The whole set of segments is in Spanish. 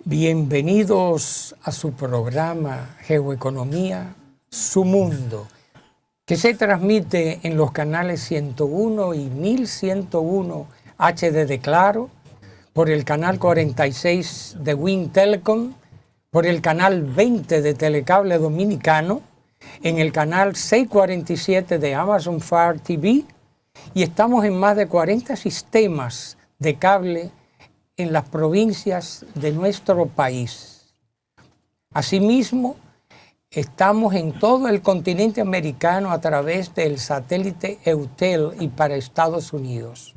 Bienvenidos a su programa Geoeconomía, Su Mundo, que se transmite en los canales 101 y 1101 HD Claro, por el canal 46 de Wind Telecom, por el canal 20 de Telecable Dominicano, en el canal 647 de Amazon Fire TV, y estamos en más de 40 sistemas de cable en las provincias de nuestro país. Asimismo, estamos en todo el continente americano a través del satélite EUTEL y para Estados Unidos.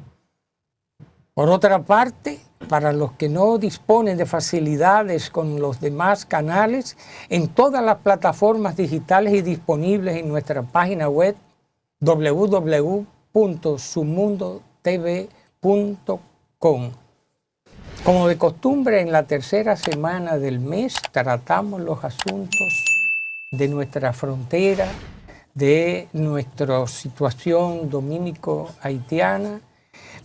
Por otra parte, para los que no disponen de facilidades con los demás canales, en todas las plataformas digitales y disponibles en nuestra página web www.sumundotv.com. Como de costumbre, en la tercera semana del mes tratamos los asuntos de nuestra frontera, de nuestra situación dominico-haitiana,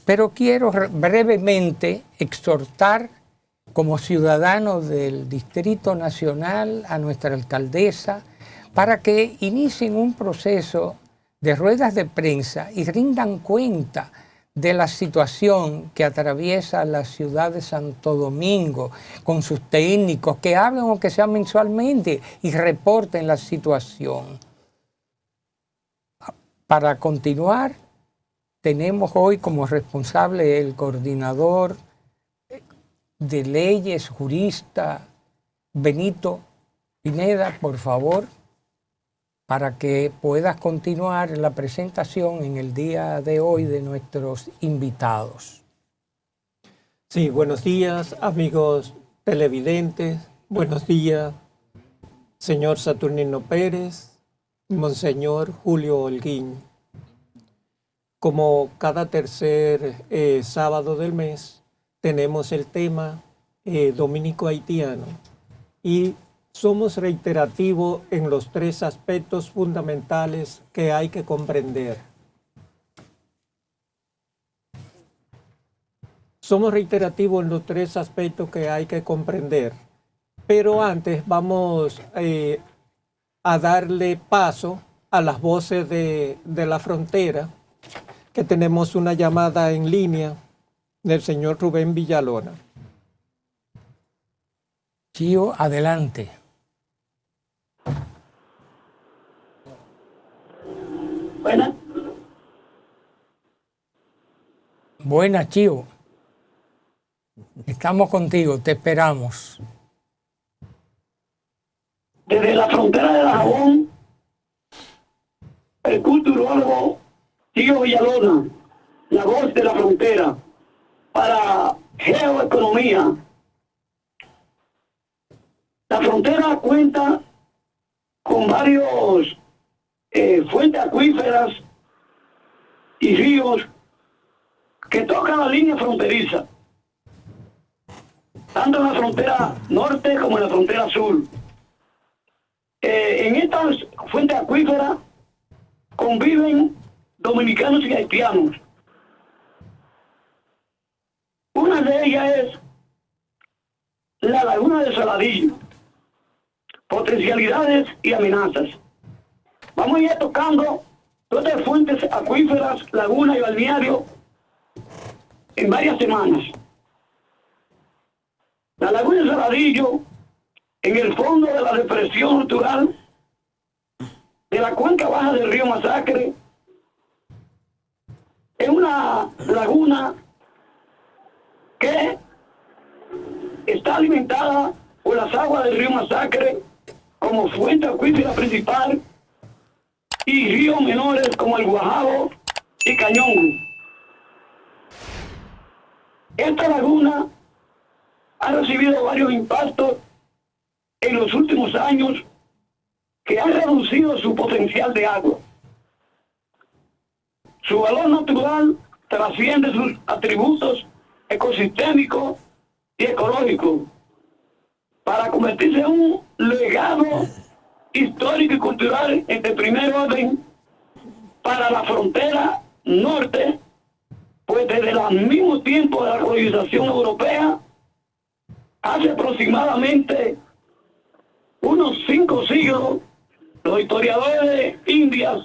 pero quiero brevemente exhortar como ciudadano del Distrito Nacional a nuestra alcaldesa para que inicien un proceso de ruedas de prensa y rindan cuenta de la situación que atraviesa la ciudad de Santo Domingo con sus técnicos, que hablen aunque sea mensualmente y reporten la situación. Para continuar, tenemos hoy como responsable el coordinador de leyes, jurista, Benito Pineda, por favor, para que puedas continuar la presentación en el día de hoy de nuestros invitados. Sí, buenos días, amigos televidentes. Buenos días, señor Saturnino Pérez, monseñor Julio Holguín. Como cada tercer sábado del mes, tenemos el tema dominico-haitiano y somos reiterativos en los tres aspectos fundamentales que hay que comprender. Somos reiterativos en los tres aspectos que hay que comprender. Pero antes vamos a darle paso a las voces de la frontera, que tenemos una llamada en línea del señor Rubén Villalona. Chío, adelante. Buenas. Buenas, Chío. Estamos contigo, te esperamos. Desde la frontera de Dajabón, el culturólogo Chío Villalona, la voz de la frontera, para Geoeconomía. La frontera cuenta con varios fuentes acuíferas y ríos que tocan la línea fronteriza, tanto en la frontera norte como en la frontera sur. En estas fuentes acuíferas conviven dominicanos y haitianos. Una de ellas es la laguna de Saladillo, potencialidades y amenazas. Vamos a ir tocando todas las fuentes acuíferas, lagunas y balnearios en varias semanas. La laguna de Saladillo, en el fondo de la depresión natural de la cuenca baja del río Masacre, es una laguna que está alimentada por las aguas del río Masacre como fuente acuífera principal y ríos menores como el Guajabo y Cañongo. Esta laguna ha recibido varios impactos en los últimos años que han reducido su potencial de agua. Su valor natural trasciende sus atributos ecosistémicos y ecológicos para convertirse en un legado histórico y cultural de primer orden para la frontera norte, pues desde el mismo tiempo de la colonización europea hace aproximadamente unos 5 siglos, los historiadores de Indias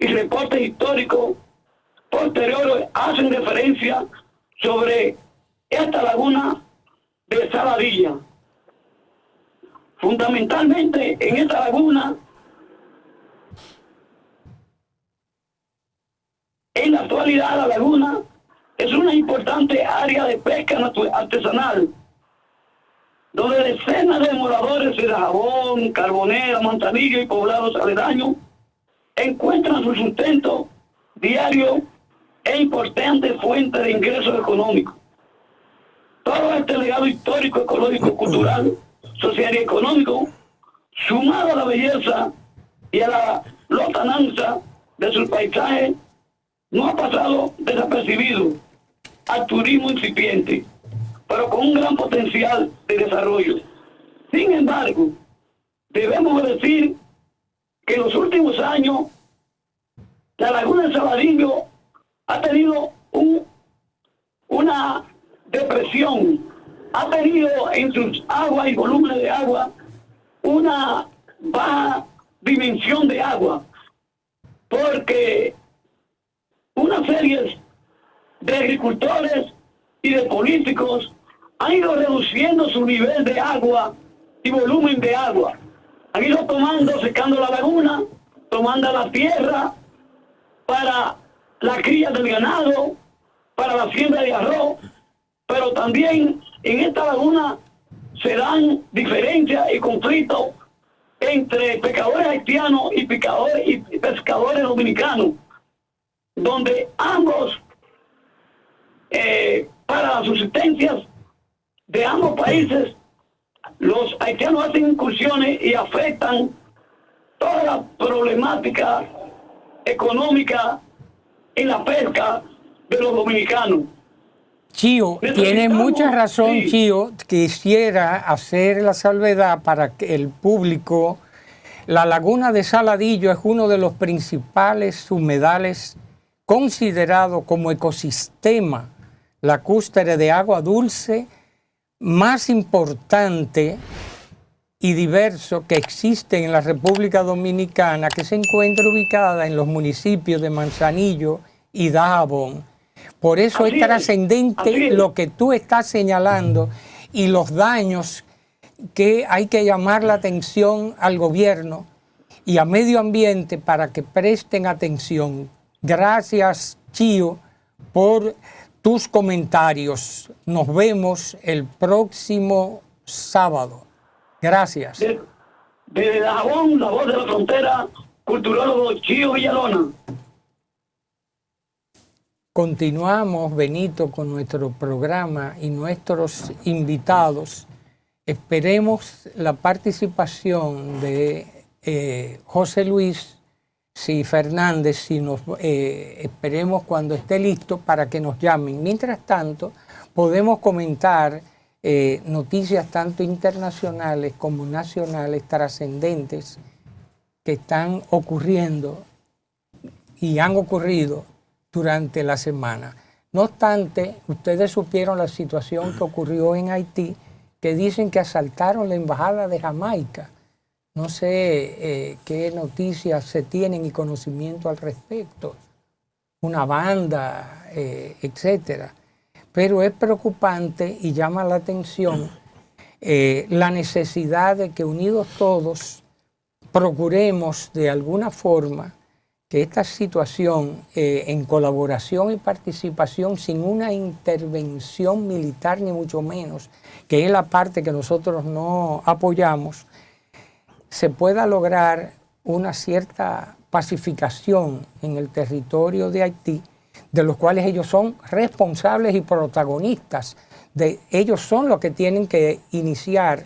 y reportes históricos posteriores hacen referencia sobre esta laguna de Saladilla. Fundamentalmente en esta laguna, en la actualidad la laguna es una importante área de pesca artesanal, donde decenas de moradores de Dajabón, Carbonera, Manzanillo y poblados aledaños encuentran su sustento diario e importante fuente de ingresos económicos. Todo este legado histórico, ecológico, cultural, social y económico, sumado a la belleza y a la lontananza de sus paisajes, no ha pasado desapercibido al turismo incipiente, pero con un gran potencial de desarrollo. Sin embargo, debemos decir que en los últimos años la laguna de Saladillo ha tenido una depresión, ha tenido en sus aguas y volúmenes de agua una baja dimensión de agua, porque una serie de agricultores y de políticos han ido reduciendo su nivel de agua y volumen de agua. Han ido secando la laguna, tomando la tierra para la cría del ganado, para la siembra de arroz, pero también en esta laguna se dan diferencias y conflictos entre pescadores haitianos y pescadores dominicanos, donde ambos, para las subsistencias de ambos países, los haitianos hacen incursiones y afectan toda la problemática económica en la pesca de los dominicanos. Chío, tiene mucha razón, sí. Chío. Quisiera hacer la salvedad para que el público. La laguna de Saladillo es uno de los principales humedales considerado como ecosistema lacustre de agua dulce más importante y diverso que existe en la República Dominicana, que se encuentra ubicada en los municipios de Manzanillo y Dajabón. Por eso es trascendente lo que tú estás señalando y los daños que hay que llamar la atención al gobierno y a medio ambiente para que presten atención. Gracias, Chío, por tus comentarios. Nos vemos el próximo sábado. Gracias. Desde Dajabón, la voz de la frontera, culturólogo Chío Villalona. Continuamos, Benito, con nuestro programa y nuestros invitados. Esperemos la participación de José Luis Fernández, esperemos cuando esté listo para que nos llamen. Mientras tanto, podemos comentar noticias tanto internacionales como nacionales trascendentes que están ocurriendo y han ocurrido durante la semana. No obstante, ustedes supieron la situación que ocurrió en Haití, que dicen que asaltaron la embajada de Jamaica. No sé qué noticias se tienen y conocimiento al respecto. Una banda, etcétera. Pero es preocupante y llama la atención la necesidad de que unidos todos procuremos de alguna forma que esta situación, en colaboración y participación, sin una intervención militar ni mucho menos, que es la parte que nosotros no apoyamos, se pueda lograr una cierta pacificación en el territorio de Haití, de los cuales ellos son responsables y protagonistas. Ellos son los que tienen que iniciar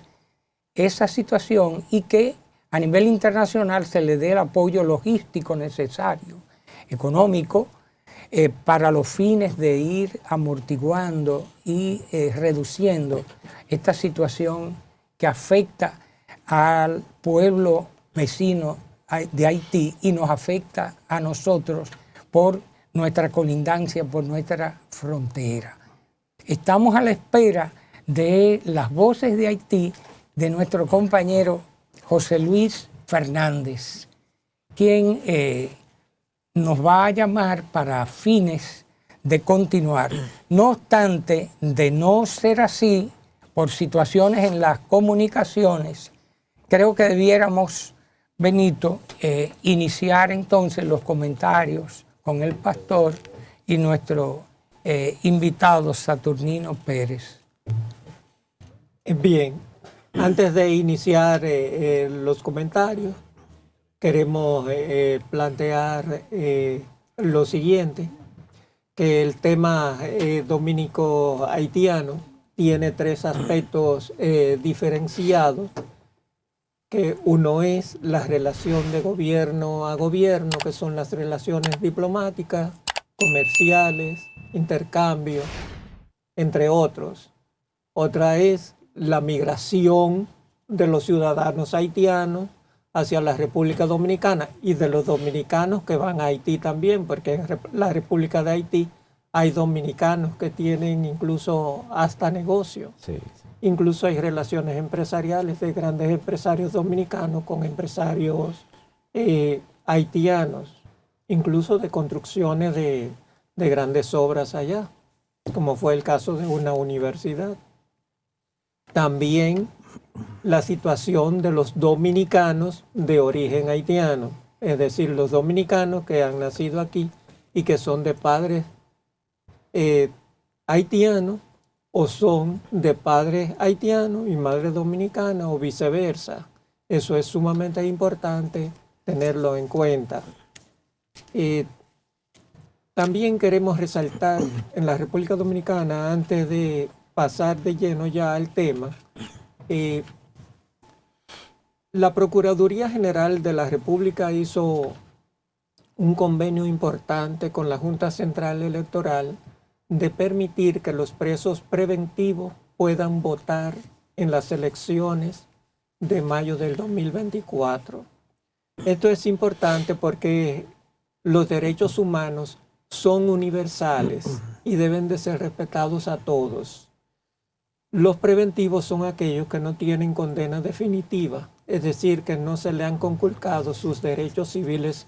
esa situación y que a nivel internacional se le dé el apoyo logístico necesario, económico, para los fines de ir amortiguando y reduciendo esta situación que afecta al pueblo vecino de Haití y nos afecta a nosotros por nuestra colindancia, por nuestra frontera. Estamos a la espera de las voces de Haití de nuestro compañero José Luis Fernández, quien nos va a llamar para fines de continuar. No obstante, de no ser así, por situaciones en las comunicaciones, creo que debiéramos, Benito, iniciar entonces los comentarios con el pastor y nuestro invitado Saturnino Pérez. Bien, antes de iniciar los comentarios, queremos plantear lo siguiente, que el tema dominico-haitiano tiene tres aspectos diferenciados, que uno es la relación de gobierno a gobierno, que son las relaciones diplomáticas, comerciales, intercambio, entre otros. Otra es la migración de los ciudadanos haitianos hacia la República Dominicana y de los dominicanos que van a Haití también, porque en la República de Haití hay dominicanos que tienen incluso hasta negocio. Sí. Incluso hay relaciones empresariales de grandes empresarios dominicanos con empresarios haitianos, incluso de construcciones de grandes obras allá, como fue el caso de una universidad. También la situación de los dominicanos de origen haitiano, es decir, los dominicanos que han nacido aquí y que son de padres haitianos o son de padres haitianos y madre dominicana o viceversa. Eso es sumamente importante tenerlo en cuenta. También queremos resaltar en la República Dominicana, antes de pasar de lleno ya al tema, la Procuraduría General de la República hizo un convenio importante con la Junta Central Electoral de permitir que los presos preventivos puedan votar en las elecciones de mayo del 2024. Esto es importante porque los derechos humanos son universales y deben de ser respetados a todos. Los preventivos son aquellos que no tienen condena definitiva, es decir, que no se le han conculcado sus derechos civiles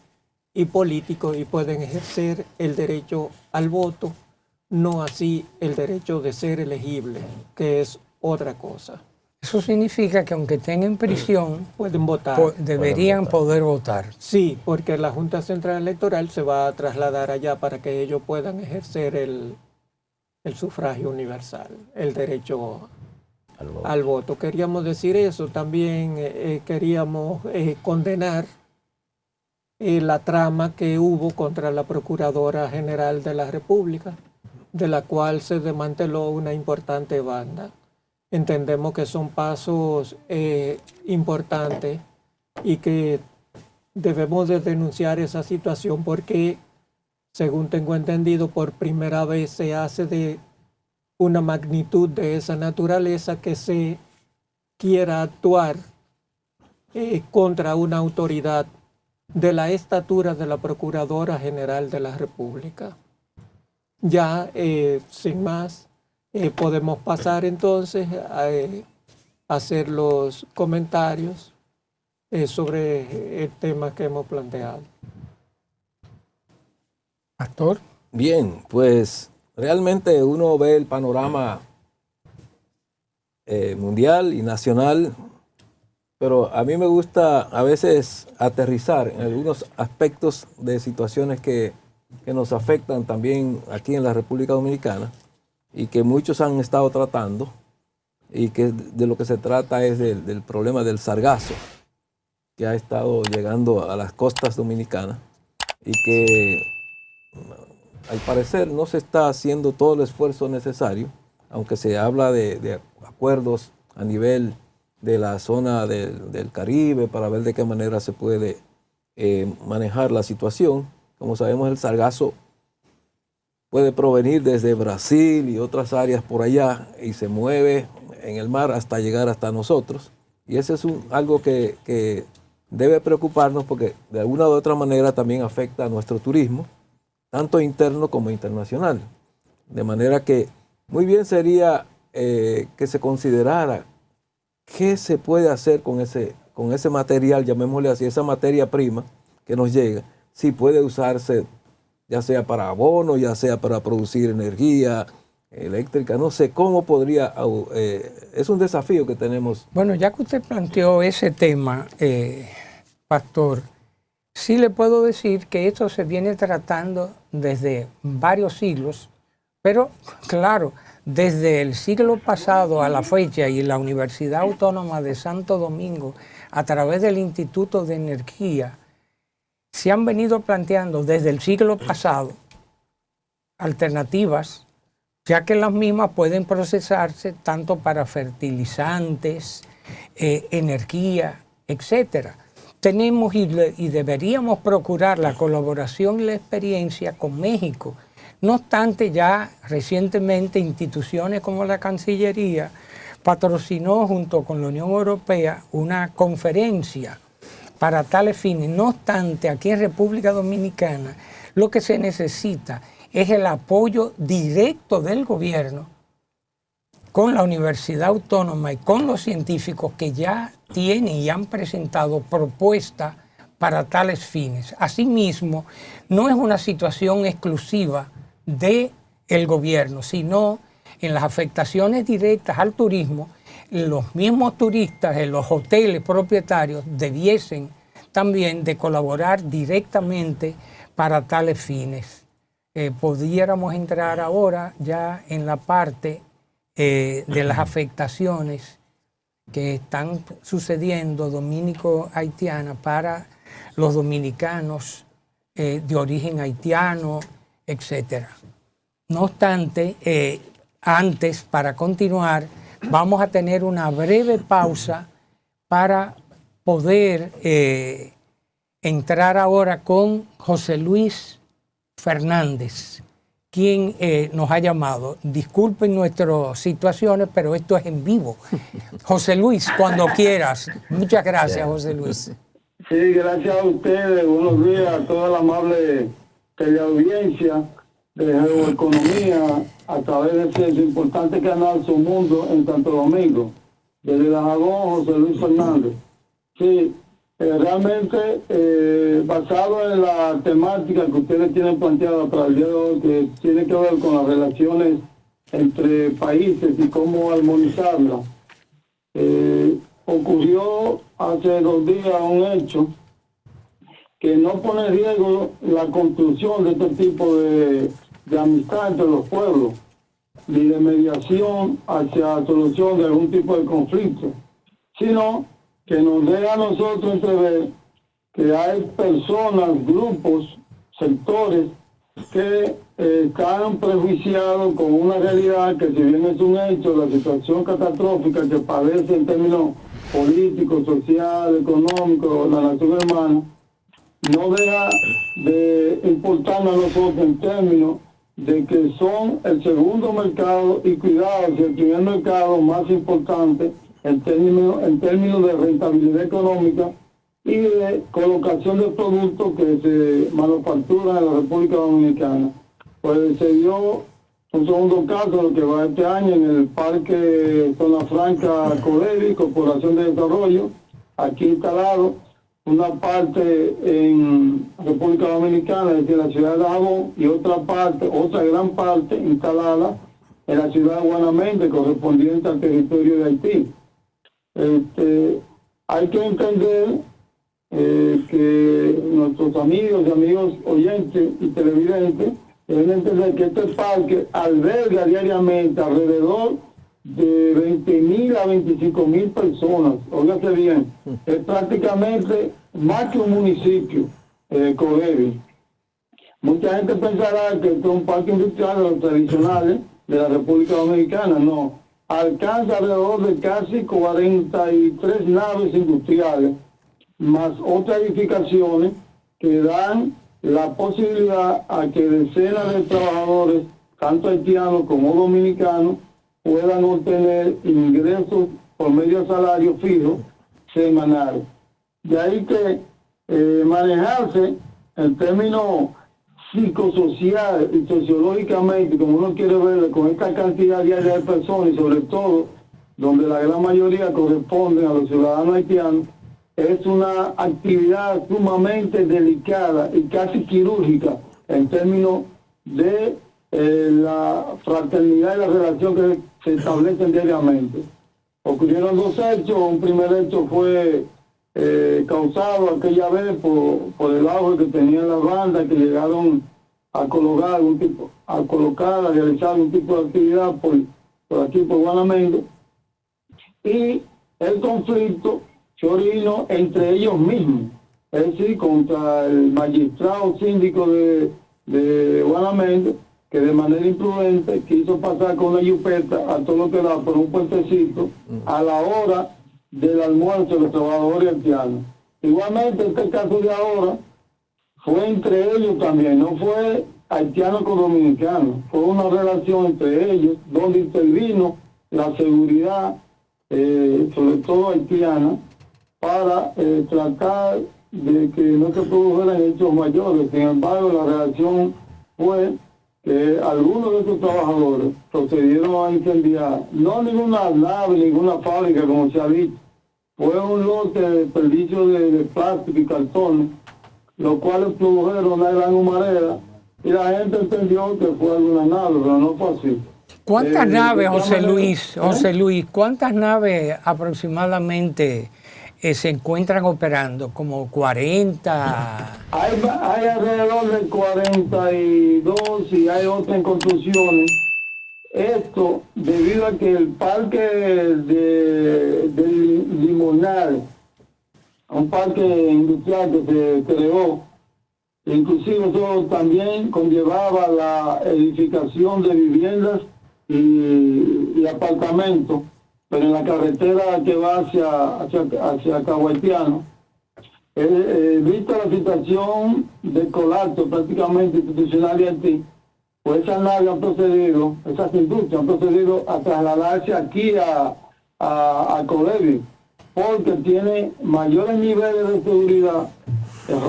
y políticos y pueden ejercer el derecho al voto, no así el derecho de ser elegible, que es otra cosa. Eso significa que aunque estén en prisión, pueden votar. Deberían poder votar. Sí, porque la Junta Central Electoral se va a trasladar allá para que ellos puedan ejercer el sufragio universal, el derecho al voto. Queríamos decir eso. También queríamos condenar la trama que hubo contra la Procuradora General de la República, de la cual se desmanteló una importante banda. Entendemos que son pasos importantes y que debemos de denunciar esa situación porque, según tengo entendido, por primera vez se hace de una magnitud de esa naturaleza que se quiera actuar contra una autoridad de la estatura de la Procuradora General de la República. Ya, sin más, podemos pasar entonces a hacer los comentarios sobre el tema que hemos planteado. Pastor. Bien, pues realmente uno ve el panorama mundial y nacional, pero a mí me gusta a veces aterrizar en algunos aspectos de situaciones que nos afectan también aquí en la República Dominicana y que muchos han estado tratando, y que de lo que se trata es del problema del sargazo que ha estado llegando a las costas dominicanas y que al parecer no se está haciendo todo el esfuerzo necesario, aunque se habla de acuerdos a nivel de la zona del Caribe para ver de qué manera se puede manejar la situación. Como sabemos, el sargazo puede provenir desde Brasil y otras áreas por allá y se mueve en el mar hasta llegar hasta nosotros. Y eso es algo que debe preocuparnos porque de alguna u otra manera también afecta a nuestro turismo, tanto interno como internacional. De manera que muy bien sería que se considerara qué se puede hacer con ese material, llamémosle así, esa materia prima que nos llega, si puede usarse ya sea para abono, ya sea para producir energía eléctrica, no sé cómo podría, es un desafío que tenemos. Bueno, ya que usted planteó ese tema, Pastor, sí le puedo decir que esto se viene tratando desde varios siglos, pero claro, desde el siglo pasado a la fecha y la Universidad Autónoma de Santo Domingo, a través del Instituto de Energía, se han venido planteando desde el siglo pasado alternativas, ya que las mismas pueden procesarse tanto para fertilizantes, energía, etcétera. Tenemos y deberíamos procurar la colaboración y la experiencia con México. No obstante, ya recientemente instituciones como la Cancillería patrocinó junto con la Unión Europea una conferencia para tales fines. No obstante, aquí en República Dominicana lo que se necesita es el apoyo directo del gobierno con la Universidad Autónoma y con los científicos que ya tienen y han presentado propuestas para tales fines. Asimismo, no es una situación exclusiva del gobierno, sino en las afectaciones directas al turismo, los mismos turistas en los hoteles propietarios debiesen también de colaborar directamente para tales fines. Pudiéramos entrar ahora ya en la parte de las afectaciones que están sucediendo dominico-haitiana para los dominicanos de origen haitiano, etcétera. No obstante, antes, para continuar, vamos a tener una breve pausa para poder entrar ahora con José Luis Fernández, quien nos ha llamado. Disculpen nuestras situaciones, pero esto es en vivo. José Luis, cuando quieras. Muchas gracias, José Luis. Sí, gracias a ustedes. Buenos días a toda la amable teleaudiencia de Geoeconomía a través de ese importante canal Su Mundo en Santo Domingo. Desde Dajabón, José Luis Fernández. Sí, realmente basado en la temática que ustedes tienen planteada para el día de hoy, que tiene que ver con las relaciones entre países y cómo armonizarlas, ocurrió hace 2 días un hecho que no pone en riesgo la construcción de este tipo de amistad entre los pueblos, ni de mediación hacia solución de algún tipo de conflicto, sino que nos deja a nosotros entrever que hay personas, grupos, sectores que están prejuiciados con una realidad que, si bien es un hecho, la situación catastrófica que padece en términos políticos, sociales, económicos, la nación hermana, no deja de importarnos a nosotros en términos de que son el segundo mercado y, cuidado, si el primer mercado más importante en términos de rentabilidad económica y de colocación de productos que se manufacturan en la República Dominicana. Pues se dio un segundo caso, lo que va este año en el Parque Zona Franca Codevi, Corporación de Desarrollo, aquí instalado, una parte en República Dominicana, es decir, la ciudad de Dajabón, y otra gran parte instalada en la ciudad de Guanamende, correspondiente al territorio de Haití. Hay que entender que nuestros amigos y amigos oyentes y televidentes deben entender que este parque alberga diariamente alrededor de 20.000 a 25.000 personas. Óigase bien, es prácticamente más que un municipio, Codevi. Mucha gente pensará que esto es un parque industrial de los tradicionales de la República Dominicana. No, alcanza alrededor de casi 43 naves industriales, más otras edificaciones que dan la posibilidad a que decenas de trabajadores, tanto haitianos como dominicanos, puedan obtener ingresos por medio de salario fijo semanal. De ahí que manejarse en términos psicosocial y sociológicamente, como uno quiere ver, con esta cantidad diaria de personas y sobre todo donde la gran mayoría corresponden a los ciudadanos haitianos, es una actividad sumamente delicada y casi quirúrgica en términos de la fraternidad y la relación que se establecen diariamente. Ocurrieron dos hechos. Un primer hecho fue causado aquella vez por el auge que tenían las bandas que llegaron a colocar a realizar algún tipo de actividad por aquí por Guanamendo, y el conflicto se originó entre ellos mismos, es decir, contra el magistrado síndico de Guanamendo, que de manera imprudente quiso pasar con una jipeta a todo lo que da por un puentecito a la hora del almuerzo de los trabajadores haitianos. Igualmente, este caso de ahora fue entre ellos también, no fue haitiano con dominicano, fue una relación entre ellos donde intervino la seguridad, sobre todo haitiana, para tratar de que no se produjeran hechos mayores. Sin embargo, la reacción fue que algunos de estos trabajadores procedieron a incendiar, no ninguna nave, ninguna fábrica, como se ha dicho, fue un lote de desperdicio de plástico y cartón, los cuales produjeron una gran humareda, y la gente entendió que fue alguna nave, pero no fue así. ¿Cuántas naves, José Luis, cuántas naves aproximadamente se encuentran operando? ¿Como 40? Hay alrededor de 42 y hay otras en construcciones. Esto debido a que el parque de Limonal, un parque industrial que se creó, inclusive eso también conllevaba la edificación de viviendas y apartamentos, pero en la carretera que va hacia Cahuaitiano, vista la situación de colapso prácticamente institucional de Haití, pues esas naves han procedido, esas industrias han procedido a trasladarse aquí a Codevi, porque tiene mayores niveles de seguridad,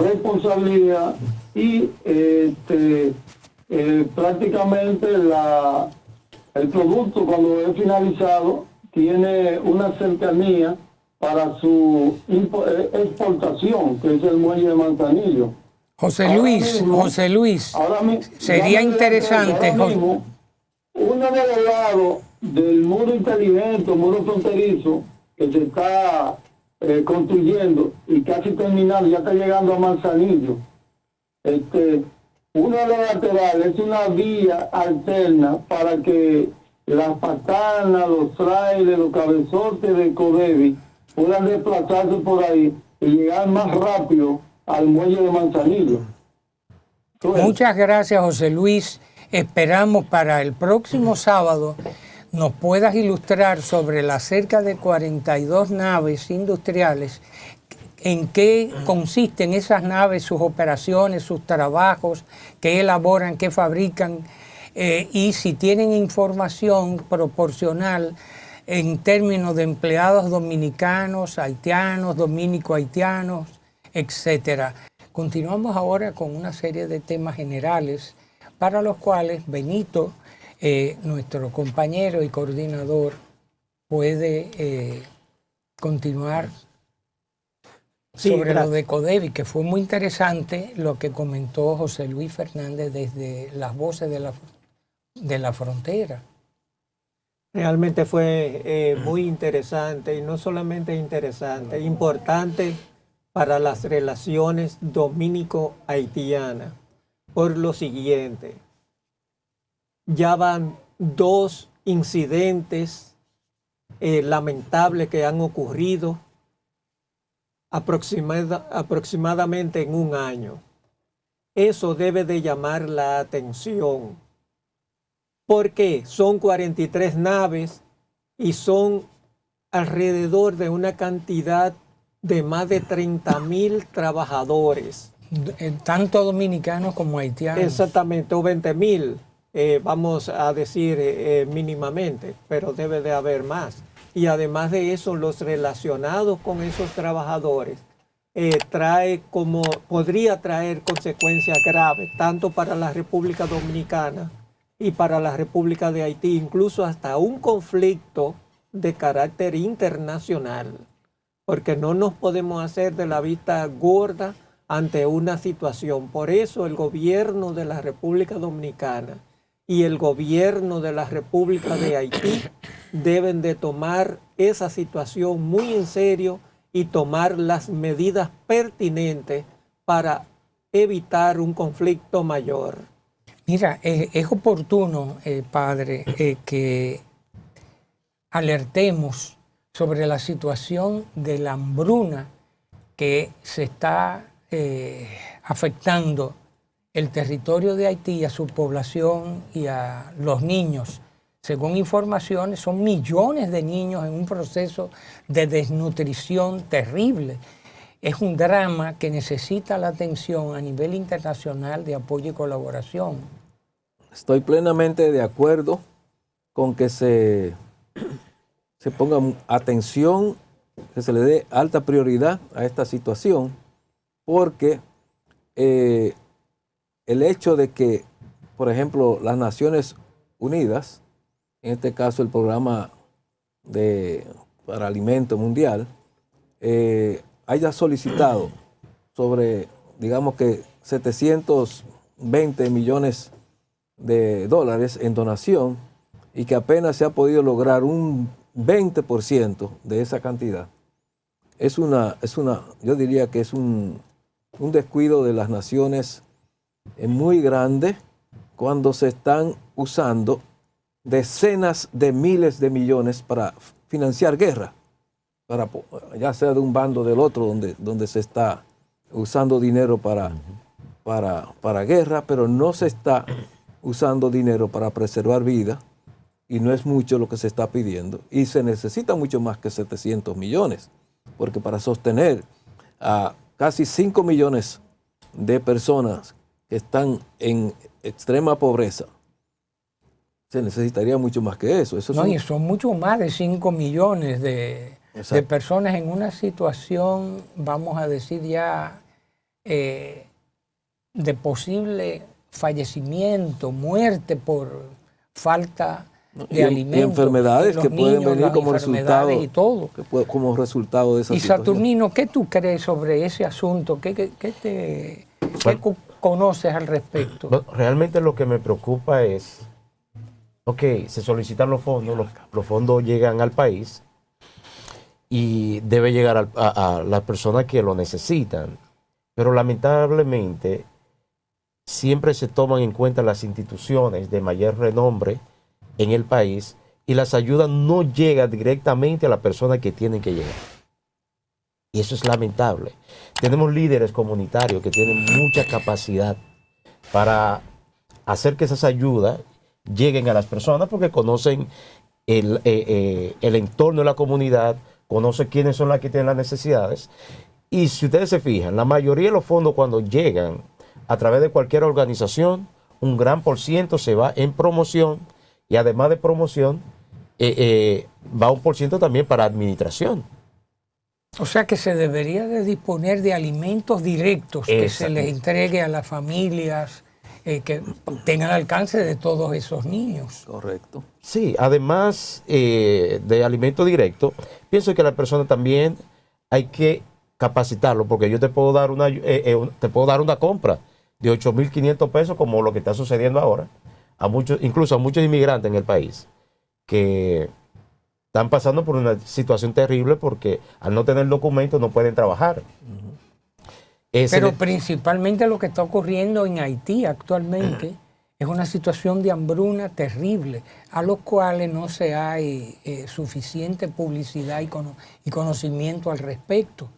responsabilidad y prácticamente el producto, cuando es finalizado, tiene una cercanía para su exportación, que es el muelle de Manzanillo. José Luis, sería interesante. Uno de los lados del muro inteligente, muro fronterizo, que se está construyendo y casi terminado, ya está llegando a Manzanillo. Uno de los laterales es una vía alterna para que las patanas, los trailers, los cabezotes de Codevi puedan desplazarse por ahí y llegar más rápido al muelle de Manzanillo. Muchas gracias, José Luis. Esperamos para el próximo sábado nos puedas ilustrar sobre las cerca de 42 naves industriales, en qué consisten esas naves, sus operaciones, sus trabajos, qué elaboran, qué fabrican, y si tienen información proporcional en términos de empleados dominicanos, haitianos, dominico-haitianos, etcétera. Continuamos ahora con una serie de temas generales para los cuales Benito, nuestro compañero y coordinador, puede continuar sobre lo de Codevi, que fue muy interesante lo que comentó José Luis Fernández desde las voces de la frontera. Realmente fue muy interesante, y no solamente interesante, importante para las relaciones dominico-haitianas, por lo siguiente: ya van 2 incidentes lamentables que han ocurrido aproximadamente en un año. Eso debe de llamar la atención, porque son 43 naves y son alrededor de una cantidad de más de 30,000 trabajadores. Tanto dominicanos como haitianos. Exactamente, o 20,000, vamos a decir mínimamente, pero debe de haber más. Y además de eso, los relacionados con esos trabajadores podría traer consecuencias graves, tanto para la República Dominicana y para la República de Haití, incluso hasta un conflicto de carácter internacional, porque no nos podemos hacer de la vista gorda ante una situación. Por eso el gobierno de la República Dominicana y el gobierno de la República de Haití deben de tomar esa situación muy en serio y tomar las medidas pertinentes para evitar un conflicto mayor. Mira, es oportuno, padre, que alertemos sobre la situación de la hambruna que se está afectando el territorio de Haití, a su población y a los niños. Según informaciones, son millones de niños en un proceso de desnutrición terrible. Es un drama que necesita la atención a nivel internacional de apoyo y colaboración. Estoy plenamente de acuerdo con que se ponga atención, que se le dé alta prioridad a esta situación, porque el hecho de que, por ejemplo, las Naciones Unidas, en este caso el Programa para Alimento Mundial, haya solicitado sobre, digamos que 720 millones de dólares en donación y que apenas se ha podido lograr un 20% de esa cantidad. Yo diría que es un descuido de las naciones muy grande cuando se están usando decenas de miles de millones para financiar guerra, ya sea de un bando o del otro, donde se está usando dinero para guerra, pero no se está usando dinero para preservar vida, y no es mucho lo que se está pidiendo, y se necesita mucho más que 700 millones, porque para sostener a casi 5 millones de personas que están en extrema pobreza, se necesitaría mucho más que eso. Y son mucho más de 5 millones de personas en una situación, vamos a decir ya, de posible fallecimiento, muerte por falta de alimentos. Y enfermedades que pueden venir como resultado, y todo. Como resultado de esa situación. Y Saturnino, ¿qué tú crees sobre ese asunto? ¿Qué conoces al respecto? Realmente lo que me preocupa es, se solicitan los fondos llegan al país y debe llegar a las personas que lo necesitan, pero lamentablemente siempre se toman en cuenta las instituciones de mayor renombre en el país y las ayudas no llegan directamente a la persona que tienen que llegar. Y eso es lamentable. Tenemos líderes comunitarios que tienen mucha capacidad para hacer que esas ayudas lleguen a las personas porque conocen el entorno de la comunidad, conocen quiénes son las que tienen las necesidades. Y si ustedes se fijan, la mayoría de los fondos cuando llegan a través de cualquier organización, un gran por ciento se va en promoción y además de promoción, va un por ciento también para administración. O sea que se debería de disponer de alimentos directos que se les entregue a las familias que tengan alcance de todos esos niños. Correcto. Sí, además de alimento directo, pienso que a la persona también hay que capacitarlo, porque yo te puedo dar una compra de 8.500 pesos, como lo que está sucediendo ahora, incluso a muchos inmigrantes en el país, que están pasando por una situación terrible porque al no tener documentos no pueden trabajar. Pero principalmente lo que está ocurriendo en Haití actualmente es una situación de hambruna terrible, a los cuales no se hay suficiente publicidad y conocimiento al respecto.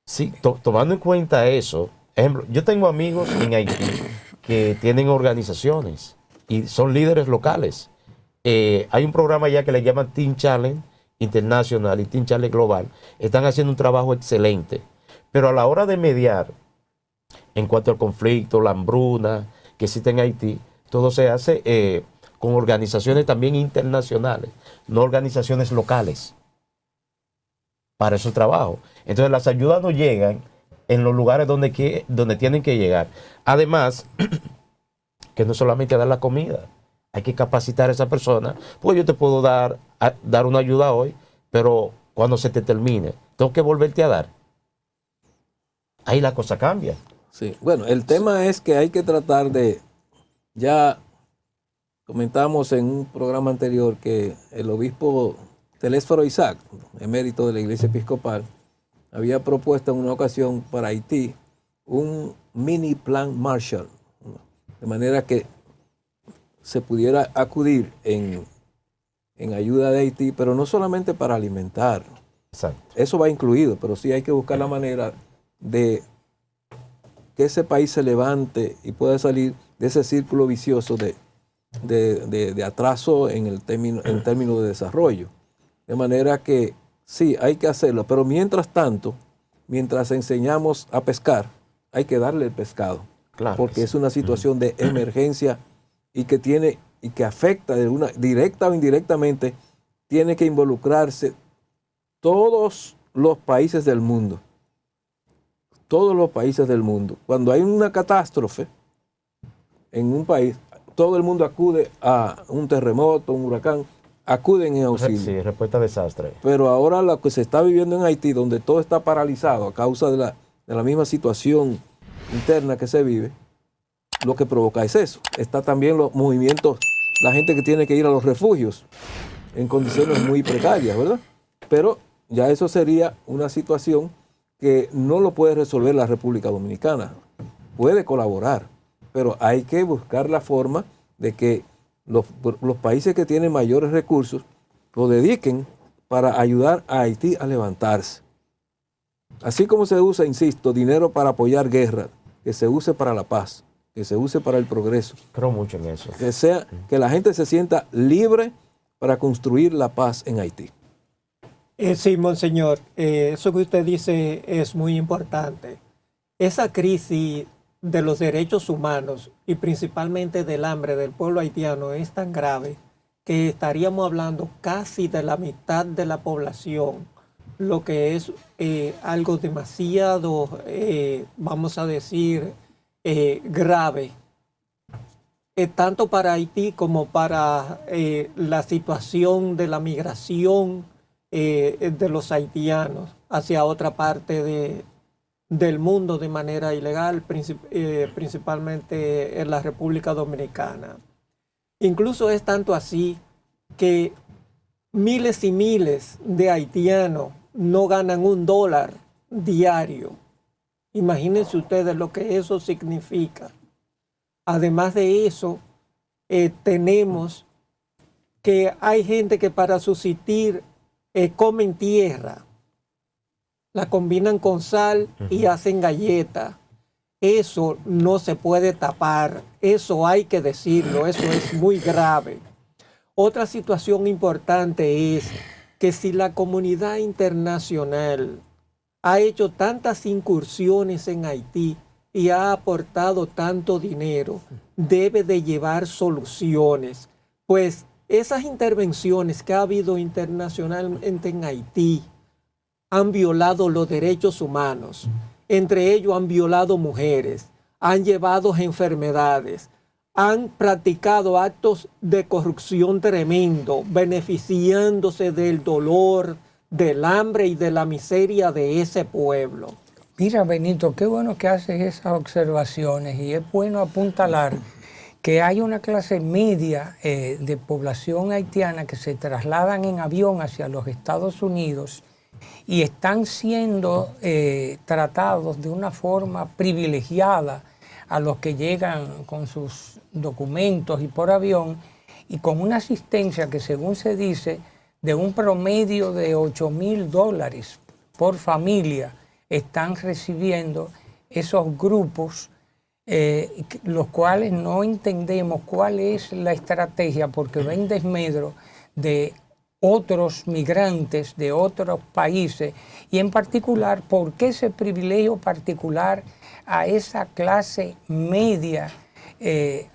Sí, tomando en cuenta eso, ejemplo, yo tengo amigos en Haití que tienen organizaciones y son líderes locales. Hay un programa ya que le llaman Teen Challenge Internacional y Teen Challenge Global. Están haciendo un trabajo excelente. Pero a la hora de mediar, en cuanto al conflicto, la hambruna que existe en Haití, todo se hace con organizaciones también internacionales, no organizaciones locales, para esos trabajos. Entonces las ayudas no llegan en los lugares donde tienen que llegar. Además, que no solamente dar la comida, hay que capacitar a esa persona, pues yo te puedo dar una ayuda hoy, pero cuando se te termine, tengo que volverte a dar. Ahí la cosa cambia. Sí, bueno, el tema es que hay que tratar de, ya comentamos en un programa anterior que el obispo Telésforo Isaac, emérito de la Iglesia Episcopal, había propuesto en una ocasión para Haití un mini plan Marshall, de manera que se pudiera acudir en ayuda de Haití, pero no solamente para alimentar. Exacto. Eso va incluido, pero sí hay que buscar la manera de que ese país se levante y pueda salir de ese círculo vicioso de atraso en términos de desarrollo. De manera que sí, hay que hacerlo, pero mientras tanto, mientras enseñamos a pescar, hay que darle el pescado, Claro, porque sí. es una situación de emergencia y que afecta directa o indirectamente, tiene que involucrarse todos los países del mundo. Todos los países del mundo. Cuando hay una catástrofe en un país, todo el mundo acude a un terremoto, un huracán, acuden en auxilio. Sí, respuesta a desastre. Pero ahora lo que se está viviendo en Haití, donde todo está paralizado a causa de la misma situación interna que se vive, lo que provoca es eso. Está también los movimientos, la gente que tiene que ir a los refugios en condiciones muy precarias, ¿verdad? Pero ya eso sería una situación que no lo puede resolver la República Dominicana. Puede colaborar, pero hay que buscar la forma de que los países que tienen mayores recursos lo dediquen para ayudar a Haití a levantarse. Así como se usa, insisto, dinero para apoyar guerra, que se use para la paz, que se use para el progreso. Creo mucho en eso. Que la gente se sienta libre para construir la paz en Haití. Sí, monseñor, eso que usted dice es muy importante. Esa crisis de los derechos humanos y principalmente del hambre del pueblo haitiano es tan grave que estaríamos hablando casi de la mitad de la población, lo que es algo demasiado, vamos a decir, grave, tanto para Haití como para la situación de la migración de los haitianos hacia otra parte del mundo de manera ilegal, principalmente en la República Dominicana. Incluso es tanto así que miles y miles de haitianos no ganan $1 diario. Imagínense ustedes lo que eso significa. Además de eso, tenemos que hay gente que para subsistir comen tierra, la combinan con sal y hacen galletas. Eso no se puede tapar, eso hay que decirlo, eso es muy grave. Otra situación importante es que si la comunidad internacional ha hecho tantas incursiones en Haití y ha aportado tanto dinero, debe de llevar soluciones, pues esas intervenciones que ha habido internacionalmente en Haití han violado los derechos humanos. Entre ellos han violado mujeres, han llevado enfermedades, han practicado actos de corrupción tremendo, beneficiándose del dolor, del hambre y de la miseria de ese pueblo. Mira, Benito, qué bueno que haces esas observaciones y es bueno apuntalar que hay una clase media de población haitiana que se trasladan en avión hacia los Estados Unidos y están siendo tratados de una forma privilegiada a los que llegan con sus documentos y por avión y con una asistencia que según se dice de un promedio de $8,000 por familia están recibiendo esos grupos, los cuales no entendemos cuál es la estrategia porque va en desmedro de otros migrantes de otros países y en particular por qué ese privilegio particular a esa clase media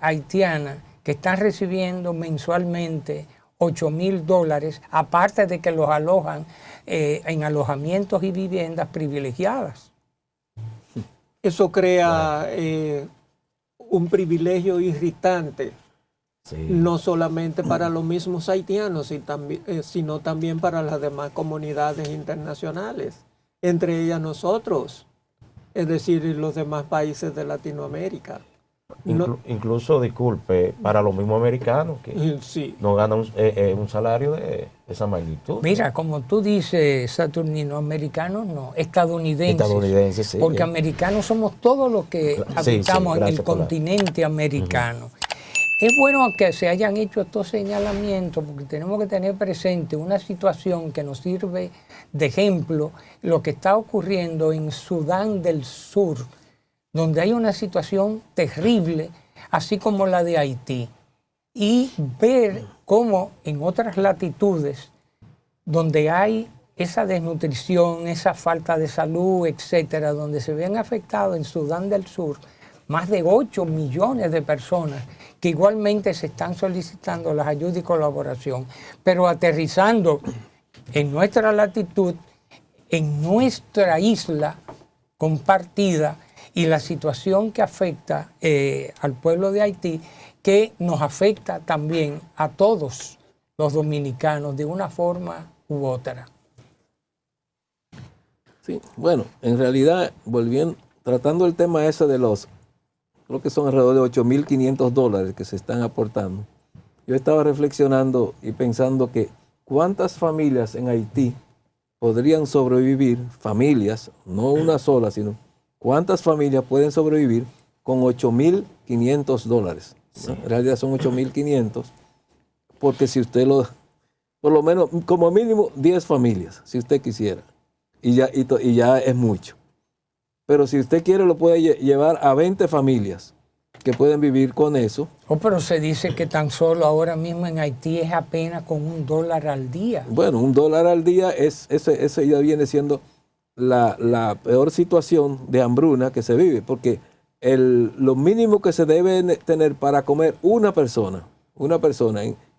haitiana que están recibiendo mensualmente $8,000, aparte de que los alojan en alojamientos y viviendas privilegiadas. Eso crea un privilegio irritante, Sí. no solamente para los mismos haitianos, sino también para las demás comunidades internacionales, entre ellas nosotros, es decir, los demás países de Latinoamérica. Incluso, disculpe, para los mismos americanos que Sí. no ganan un salario de esa magnitud. Mira, como tú dices, Saturnino, americanos no, estadounidenses. Estadounidenses, sí. Porque americanos somos todos los que Sí, habitamos en el gracias por la- continente americano. Es bueno que se hayan hecho estos señalamientos porque tenemos que tener presente una situación que nos sirve de ejemplo, lo que está ocurriendo en Sudán del Sur, donde hay una situación terrible, así como la de Haití, y ver cómo en otras latitudes, donde hay esa desnutrición, esa falta de salud, etcétera, donde se ven afectados en Sudán del Sur más de 8 millones de personas que igualmente se están solicitando las ayudas y colaboración, pero aterrizando en nuestra latitud, en nuestra isla compartida, y la situación que afecta al pueblo de Haití, que nos afecta también a todos los dominicanos de una forma u otra. Sí, bueno, en realidad, tratando el tema ese de creo que son alrededor de $8.500 que se están aportando. Yo estaba reflexionando y pensando que cuántas familias en Haití podrían sobrevivir, familias, no una sola, sino cuántas familias pueden sobrevivir con $8.500. Sí. En realidad son 8.500, porque si usted por lo menos, como mínimo 10 familias, si usted quisiera, y ya es mucho. Pero si usted quiere, lo puede llevar a 20 familias que pueden vivir con eso. Pero se dice que tan solo ahora mismo en Haití es apenas con $1 al día. Bueno, $1 al día, eso ya viene siendo la peor situación de hambruna que se vive, porque lo mínimo que se debe tener para comer una persona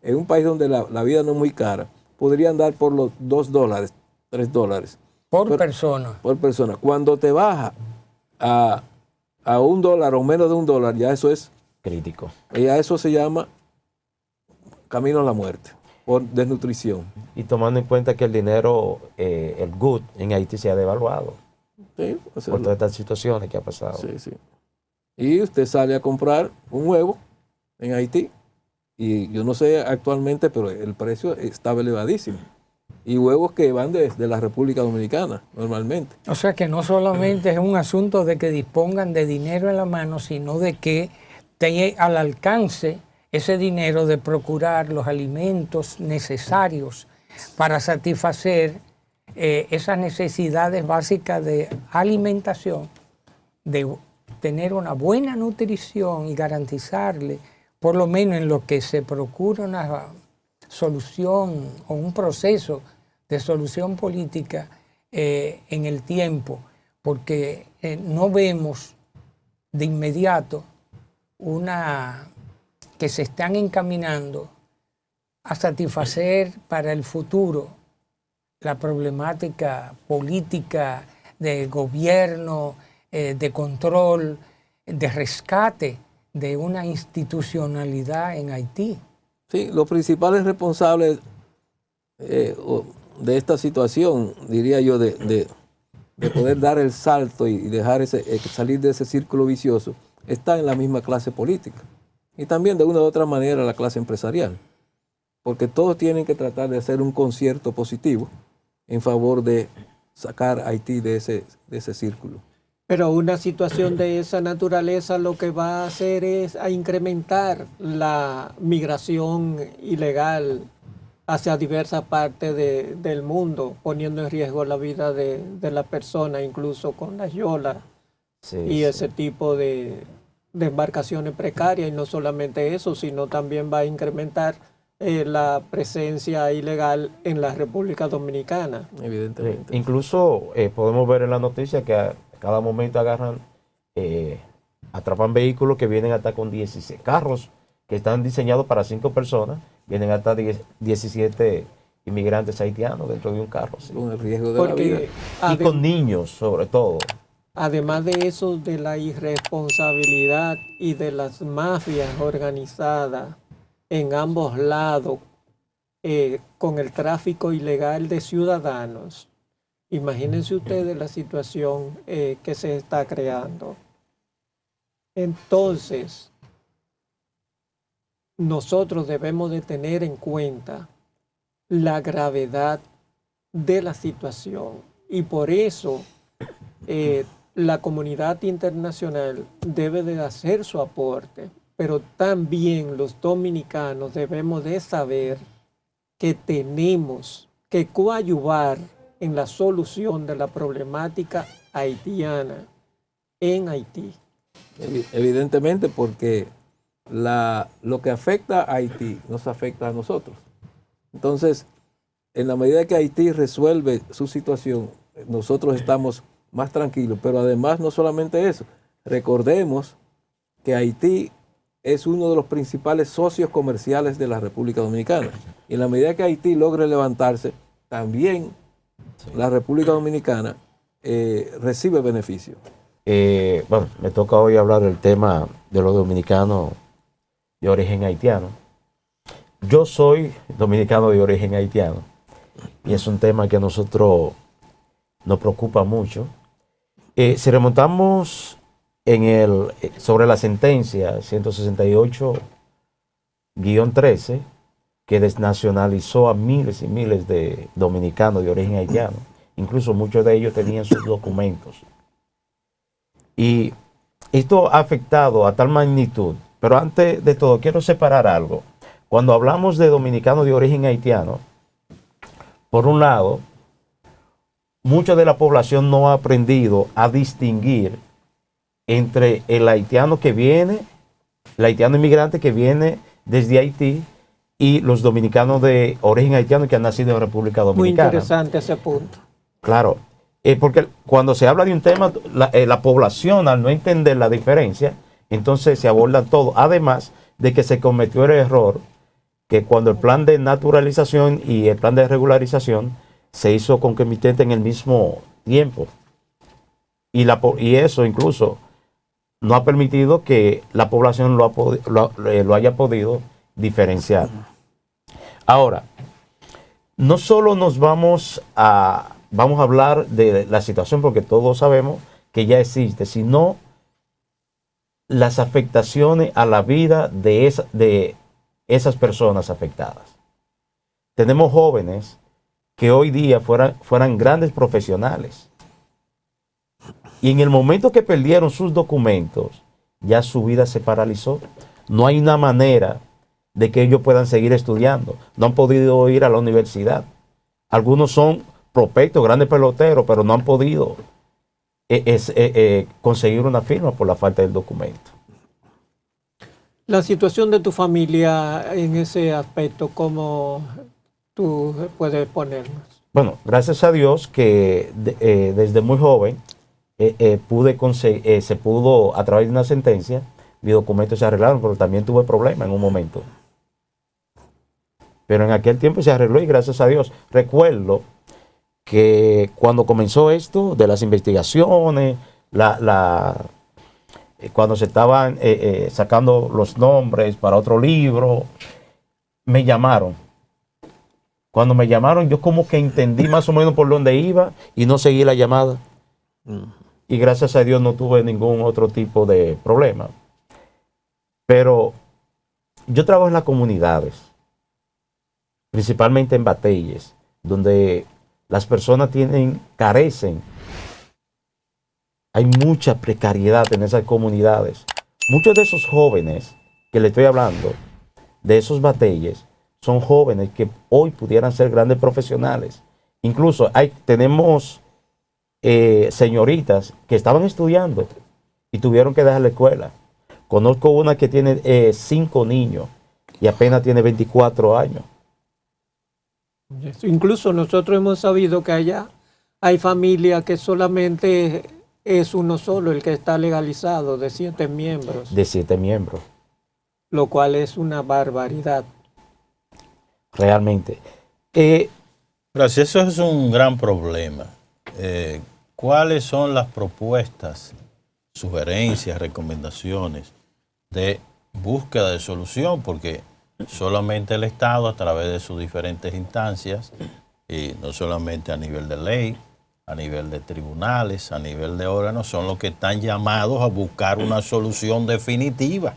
en un país donde la vida no es muy cara, podría andar por los $2, $3. Por persona. Por persona. Cuando te baja a $1 o menos de $1, ya eso es crítico. Ya eso se llama camino a la muerte, por desnutrición. Y tomando en cuenta que el dinero, el good en Haití se ha devaluado. Sí, por todas estas situaciones que ha pasado. Sí, sí. Y usted sale a comprar un huevo en Haití, y yo no sé actualmente, pero el precio estaba elevadísimo. Y huevos que van desde la República Dominicana, normalmente. O sea que no solamente es un asunto de que dispongan de dinero en la mano, sino de que tengan al alcance ese dinero de procurar los alimentos necesarios para satisfacer esas necesidades básicas de alimentación, de tener una buena nutrición y garantizarle, por lo menos en lo que se procura una solución o un proceso de solución política en el tiempo, porque no vemos de inmediato que se están encaminando a satisfacer para el futuro la problemática política de gobierno, de control, de rescate de una institucionalidad en Haití. Sí, los principales responsables de esta situación, diría yo, de poder dar el salto y dejar salir de ese círculo vicioso, está en la misma clase política. Y también de una u otra manera la clase empresarial. Porque todos tienen que tratar de hacer un concierto positivo en favor de sacar a Haití de ese círculo. Pero una situación de esa naturaleza lo que va a hacer es a incrementar la migración ilegal hacia diversas partes del mundo, poniendo en riesgo la vida de la persona, incluso con las yolas ese tipo de embarcaciones precarias. Y no solamente eso, sino también va a incrementar la presencia ilegal en la República Dominicana. Evidentemente. Incluso podemos ver en la noticia que a cada momento atrapan vehículos que vienen hasta con 16 carros que están diseñados para 5 personas, vienen hasta 17 inmigrantes haitianos dentro de un carro. Sí. Con el riesgo de la vida. Y con niños, sobre todo. además de eso, de la irresponsabilidad y de las mafias organizadas en ambos lados, con el tráfico ilegal de ciudadanos, imagínense ustedes la situación que se está creando. Entonces, nosotros debemos de tener en cuenta la gravedad de la situación y por eso la comunidad internacional debe de hacer su aporte, pero también los dominicanos debemos de saber que tenemos que coadyuvar en la solución de la problemática haitiana en Haití. Evidentemente, porque lo que afecta a Haití nos afecta a nosotros. Entonces, en la medida que Haití resuelve su situación, nosotros estamos más tranquilos. Pero además, no solamente eso, recordemos que Haití es uno de los principales socios comerciales de la República Dominicana. Y en la medida que Haití logre levantarse, también la República Dominicana recibe beneficios. Bueno, me toca hoy hablar del tema de los dominicanos de origen haitiano. Yo soy dominicano de origen haitiano y es un tema que a nosotros nos preocupa mucho. Si remontamos sobre la sentencia 168-13, que desnacionalizó a miles y miles de dominicanos de origen haitiano, incluso muchos de ellos tenían sus documentos. Y esto ha afectado a tal magnitud, pero antes de todo quiero separar algo. Cuando hablamos de dominicanos de origen haitiano, por un lado, mucha de la población no ha aprendido a distinguir entre el haitiano que viene, el haitiano inmigrante que viene desde Haití y los dominicanos de origen haitiano que han nacido en República Dominicana. Muy interesante ese punto. Claro, porque cuando se habla de un tema, la población al no entender la diferencia, entonces se aborda todo. Además de que se cometió el error que cuando el plan de naturalización y el plan de regularización se hizo concomitante en el mismo tiempo. Y eso incluso no ha permitido que la población lo haya podido diferenciar. Ahora, no solo vamos a hablar de la situación porque todos sabemos que ya existe, sino las afectaciones a la vida de esas personas afectadas. Tenemos jóvenes que hoy día fueran grandes profesionales y en el momento que perdieron sus documentos, ya su vida se paralizó. No hay una manera de que ellos puedan seguir estudiando. No han podido ir a la universidad. Algunos son prospectos, grandes peloteros, pero no han podido conseguir una firma por la falta del documento. La situación de tu familia en ese aspecto, ¿cómo tú puedes ponernos? Bueno, gracias a Dios que desde muy joven se pudo, a través de una sentencia, mis documentos se arreglaron, pero también tuve problemas en un momento. Pero en aquel tiempo se arregló y gracias a Dios. Recuerdo que cuando comenzó esto de las investigaciones, cuando se estaban sacando los nombres para otro libro, me llamaron. Cuando me llamaron, yo como que entendí más o menos por dónde iba y no seguí la llamada. Y gracias a Dios no tuve ningún otro tipo de problema. Pero yo trabajo en las comunidades, principalmente en batallas, donde las personas carecen. Hay mucha precariedad en esas comunidades. Muchos de esos jóvenes que le estoy hablando, de esos batallas, son jóvenes que hoy pudieran ser grandes profesionales. Incluso tenemos señoritas que estaban estudiando y tuvieron que dejar la escuela. Conozco una que tiene 5 niños y apenas tiene 24 años. Incluso nosotros hemos sabido que allá hay familias que solamente es uno solo el que está legalizado, de 7 miembros. De 7 miembros. Lo cual es una barbaridad. Realmente. Gracias, eso es un gran problema. ¿cuáles son las propuestas, sugerencias, recomendaciones de búsqueda de solución? Porque solamente el Estado, a través de sus diferentes instancias, y no solamente a nivel de ley, a nivel de tribunales, a nivel de órganos, son los que están llamados a buscar una solución definitiva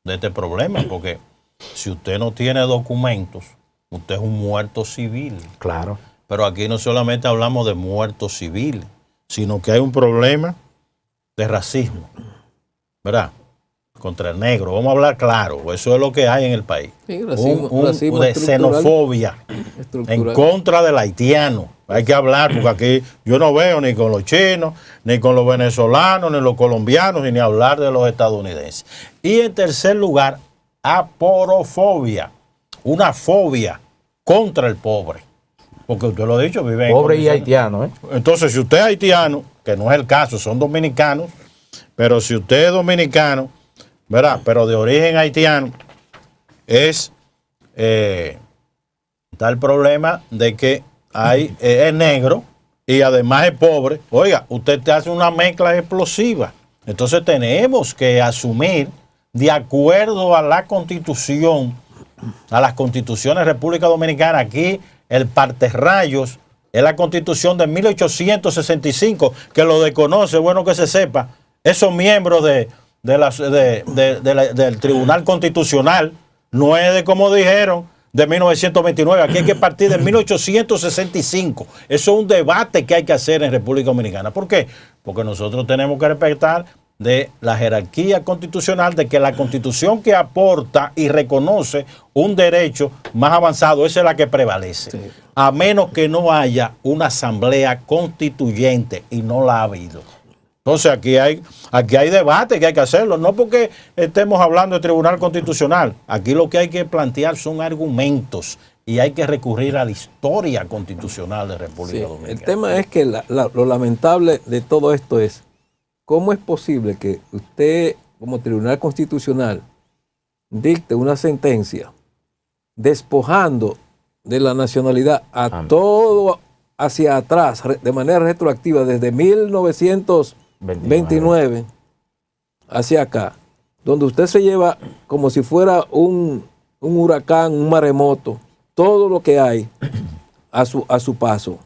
de este problema, porque si usted no tiene documentos, usted es un muerto civil. Claro. Pero aquí no solamente hablamos de muertos civiles, sino que hay un problema de racismo, ¿verdad? Contra el negro. Vamos a hablar claro, eso es lo que hay en el país. Sí, racismo De xenofobia en contra del haitiano. Hay que hablar, porque aquí yo no veo ni con los chinos, ni con los venezolanos, ni los colombianos, ni hablar de los estadounidenses. Y en tercer lugar, aporofobia, una fobia contra el pobre. Porque usted lo ha dicho, vive en pobre y haitiano, ¿eh? Entonces, si usted es haitiano, que no es el caso, son dominicanos, pero si usted es dominicano, ¿verdad? Pero de origen haitiano, es está el problema de que es negro y además es pobre. Oiga, usted te hace una mezcla explosiva. Entonces tenemos que asumir, de acuerdo a la Constitución, a las constituciones de República Dominicana, aquí el parterrayos es la Constitución de 1865, que lo desconoce, bueno que se sepa, esos miembros del Tribunal Constitucional, no es de como dijeron, de 1929, aquí hay que partir de 1865. Eso es un debate que hay que hacer en República Dominicana. ¿Por qué? Porque nosotros tenemos que respetar de la jerarquía constitucional, de que la Constitución que aporta y reconoce un derecho más avanzado, esa es la que prevalece. Sí. A menos que no haya una asamblea constituyente, y no la ha habido. Entonces aquí hay debate que hay que hacerlo, no porque estemos hablando de Tribunal Constitucional. Aquí lo que hay que plantear son argumentos y hay que recurrir a la historia constitucional de República Dominicana. El tema es que lo lamentable de todo esto es cómo es posible que usted, como Tribunal Constitucional, dicte una sentencia despojando de la nacionalidad a todo hacia atrás, de manera retroactiva, desde 1929 hacia acá, donde usted se lleva como si fuera un huracán, un maremoto, todo lo que hay a su paso,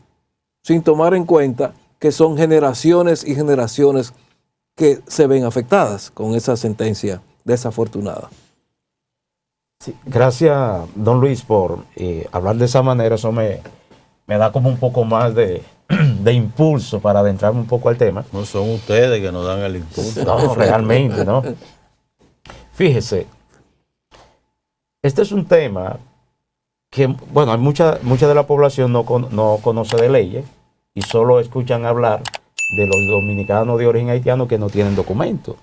sin tomar en cuenta que son generaciones y generaciones que se ven afectadas con esa sentencia desafortunada. Sí, gracias, don Luis, por hablar de esa manera. Eso me da como un poco más de impulso para adentrarme un poco al tema. No son ustedes que nos dan el impulso. No, realmente, ¿no? Fíjese, este es un tema que, bueno, hay mucha de la población no conoce de leyes y solo escuchan hablar de los dominicanos de origen haitiano que no tienen documentos.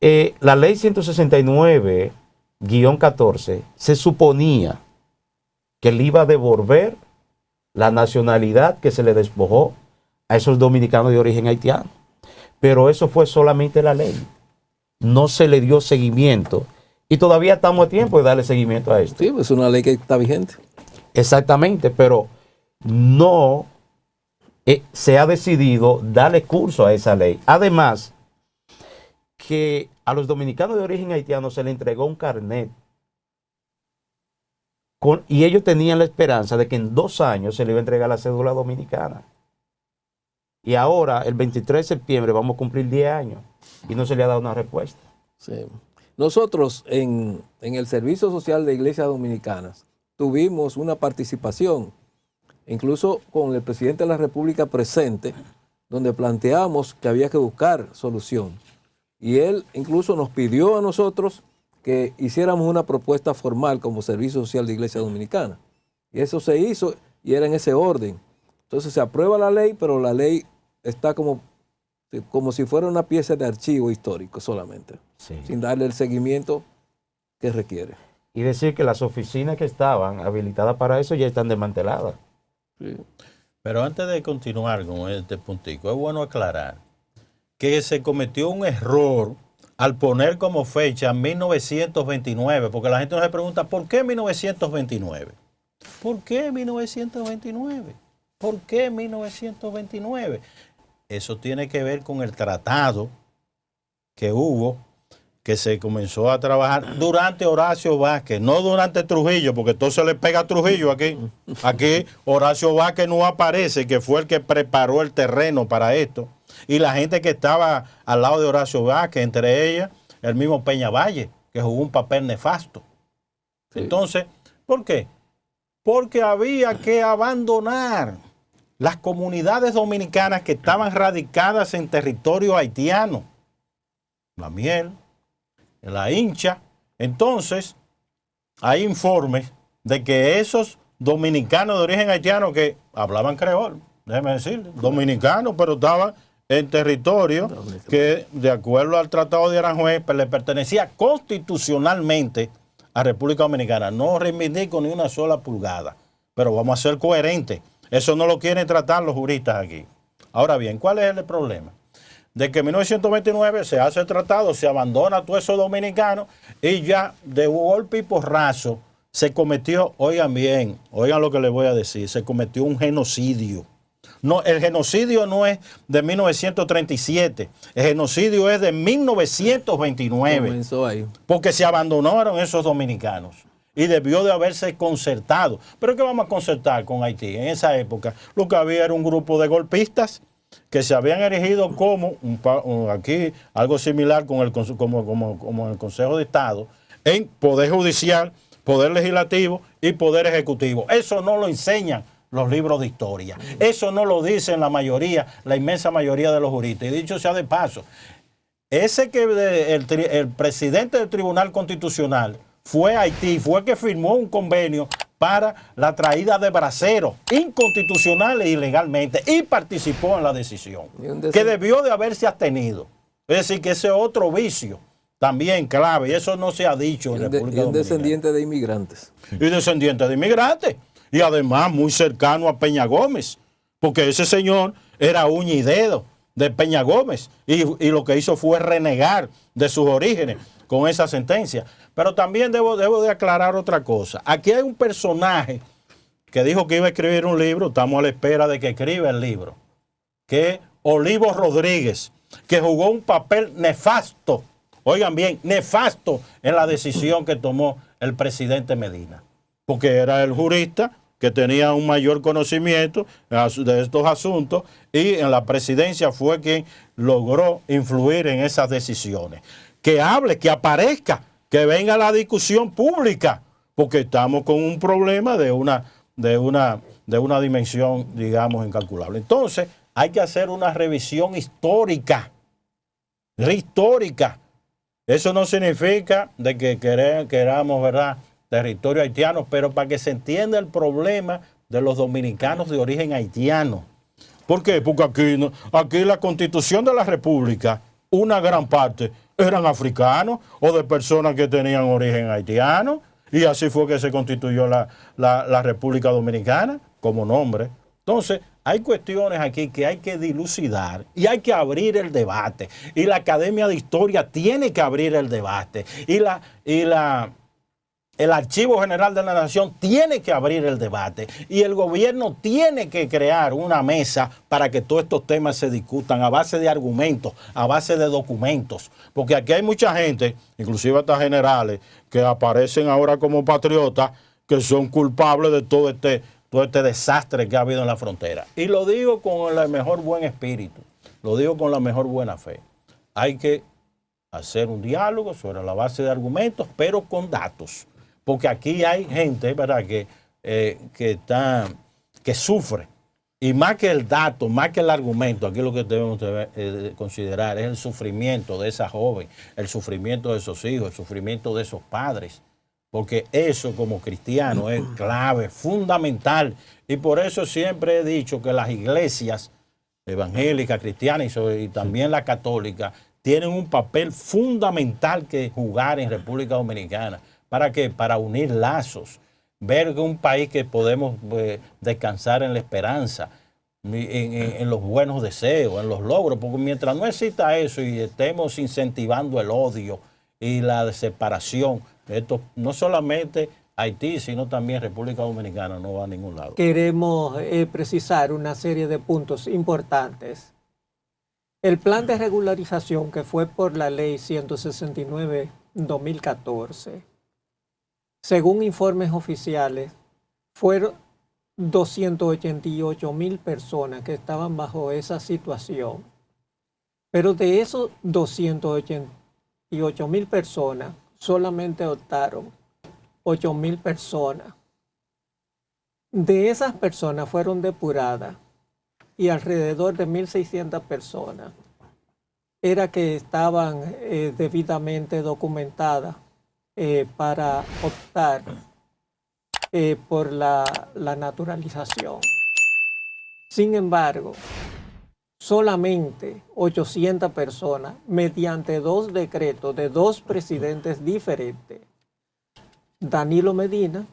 La ley 169-14 se suponía que le iba a devolver la nacionalidad que se le despojó a esos dominicanos de origen haitiano. Pero eso fue solamente la ley. No se le dio seguimiento. Y todavía estamos a tiempo de darle seguimiento a esto. Sí, es una ley que está vigente. Exactamente, pero no se ha decidido darle curso a esa ley. Además, que a los dominicanos de origen haitiano se le entregó un carnet y ellos tenían la esperanza de que en 2 años se le iba a entregar la cédula dominicana. Y ahora, el 23 de septiembre, vamos a cumplir 10 años y no se le ha dado una respuesta. Sí. Nosotros en el Servicio Social de Iglesias Dominicanas tuvimos una participación, incluso con el presidente de la República presente, donde planteamos que había que buscar solución. Y él incluso nos pidió a nosotros que hiciéramos una propuesta formal como Servicio Social de Iglesia Dominicana. Y eso se hizo y era en ese orden. Entonces se aprueba la ley, pero la ley está como si fuera una pieza de archivo histórico solamente, sí, sin darle el seguimiento que requiere. Y decir que las oficinas que estaban habilitadas para eso ya están desmanteladas. Sí. Pero antes de continuar con este puntico, es bueno aclarar que se cometió un error al poner como fecha 1929, porque la gente nos pregunta, ¿por qué 1929? ¿Por qué 1929? ¿Por qué 1929? Eso tiene que ver con el tratado que hubo, que se comenzó a trabajar durante Horacio Vázquez, no durante Trujillo, porque entonces le pega a Trujillo aquí. Aquí Horacio Vázquez no aparece, que fue el que preparó el terreno para esto. Y la gente que estaba al lado de Horacio Vázquez, entre ellas, el mismo Peña Valle, que jugó un papel nefasto. Sí. Entonces, ¿por qué? Porque había que abandonar las comunidades dominicanas que estaban radicadas en territorio haitiano. La Miel, la Hincha. Entonces, hay informes de que esos dominicanos de origen haitiano que hablaban creol, déjeme decirle, dominicanos, pero estaban en territorio que, de acuerdo al Tratado de Aranjuez, le pertenecía constitucionalmente a República Dominicana. No reivindico ni una sola pulgada, pero vamos a ser coherentes. Eso no lo quieren tratar los juristas aquí. Ahora bien, ¿cuál es el problema? De que en 1929 se hace el tratado, se abandona a todos esos dominicanos y ya de golpe y porrazo se cometió, oigan bien, oigan lo que les voy a decir, se cometió un genocidio. No, el genocidio no es de 1937, el genocidio es de 1929. Comenzó ahí. Porque se abandonaron esos dominicanos y debió de haberse concertado. ¿Pero qué vamos a concertar con Haití? En esa época lo que había era un grupo de golpistas que se habían erigido como, aquí algo similar con el, como el Consejo de Estado, en Poder Judicial, Poder Legislativo y Poder Ejecutivo. Eso no lo enseñan los libros de historia. Eso no lo dicen la mayoría, la inmensa mayoría de los juristas. Y dicho sea de paso, ese que el presidente del Tribunal Constitucional fue a Haití, fue que firmó un convenio para la traída de braceros inconstitucionales e ilegalmente y participó en la decisión, que debió de haberse abstenido. Es decir, que ese otro vicio también clave, y eso no se ha dicho en República Dominicana. Y un descendiente de inmigrantes. Y descendiente de inmigrantes. Y además muy cercano a Peña Gómez, porque ese señor era uña y dedo de Peña Gómez y lo que hizo fue renegar de sus orígenes con esa sentencia. Pero también debo de aclarar otra cosa. Aquí hay un personaje que dijo que iba a escribir un libro, estamos a la espera de que escriba el libro, que es Olivo Rodríguez, que jugó un papel nefasto, oigan bien, nefasto en la decisión que tomó el presidente Medina, porque era el jurista que tenía un mayor conocimiento de estos asuntos y en la presidencia fue quien logró influir en esas decisiones. Que hable, que aparezca, que venga la discusión pública, porque estamos con un problema de una dimensión, digamos, incalculable. Entonces, hay que hacer una revisión histórica. Eso no significa de que queramos, ¿verdad?, territorio haitiano, pero para que se entienda el problema de los dominicanos de origen haitiano. ¿Por qué? Porque aquí la Constitución de la República, una gran parte eran africanos o de personas que tenían origen haitiano, y así fue que se constituyó la República Dominicana como nombre. Entonces, hay cuestiones aquí que hay que dilucidar y hay que abrir el debate. Y la Academia de Historia tiene que abrir el debate. El Archivo General de la Nación tiene que abrir el debate y el gobierno tiene que crear una mesa para que todos estos temas se discutan a base de argumentos, a base de documentos. Porque aquí hay mucha gente, inclusive hasta generales, que aparecen ahora como patriotas, que son culpables de todo este desastre que ha habido en la frontera. Y lo digo con el mejor buen espíritu, lo digo con la mejor buena fe. Hay que hacer un diálogo sobre la base de argumentos, pero con datos. Porque aquí hay gente, ¿verdad?, que sufre. Y más que el dato, más que el argumento, aquí lo que debemos considerar es el sufrimiento de esa joven, el sufrimiento de esos hijos, el sufrimiento de esos padres. Porque eso como cristiano es clave, fundamental. Y por eso siempre he dicho que las iglesias evangélicas, cristianas y también la católica tienen un papel fundamental que jugar en República Dominicana. ¿Para qué? Para unir lazos, ver que un país que podemos descansar en la esperanza, en los buenos deseos, en los logros, porque mientras no exista eso y estemos incentivando el odio y la separación, esto no solamente Haití, sino también República Dominicana, no va a ningún lado. Queremos precisar una serie de puntos importantes. El plan de regularización que fue por la ley 169-2014, según informes oficiales, fueron 288,000 personas que estaban bajo esa situación. Pero de esos 288,000 personas, solamente optaron 8,000 personas. De esas personas fueron depuradas y alrededor de 1,600 personas era que estaban debidamente documentadas para optar por la naturalización. Sin embargo, solamente 800 personas, mediante 2 decretos de 2 presidentes diferentes, Danilo Medina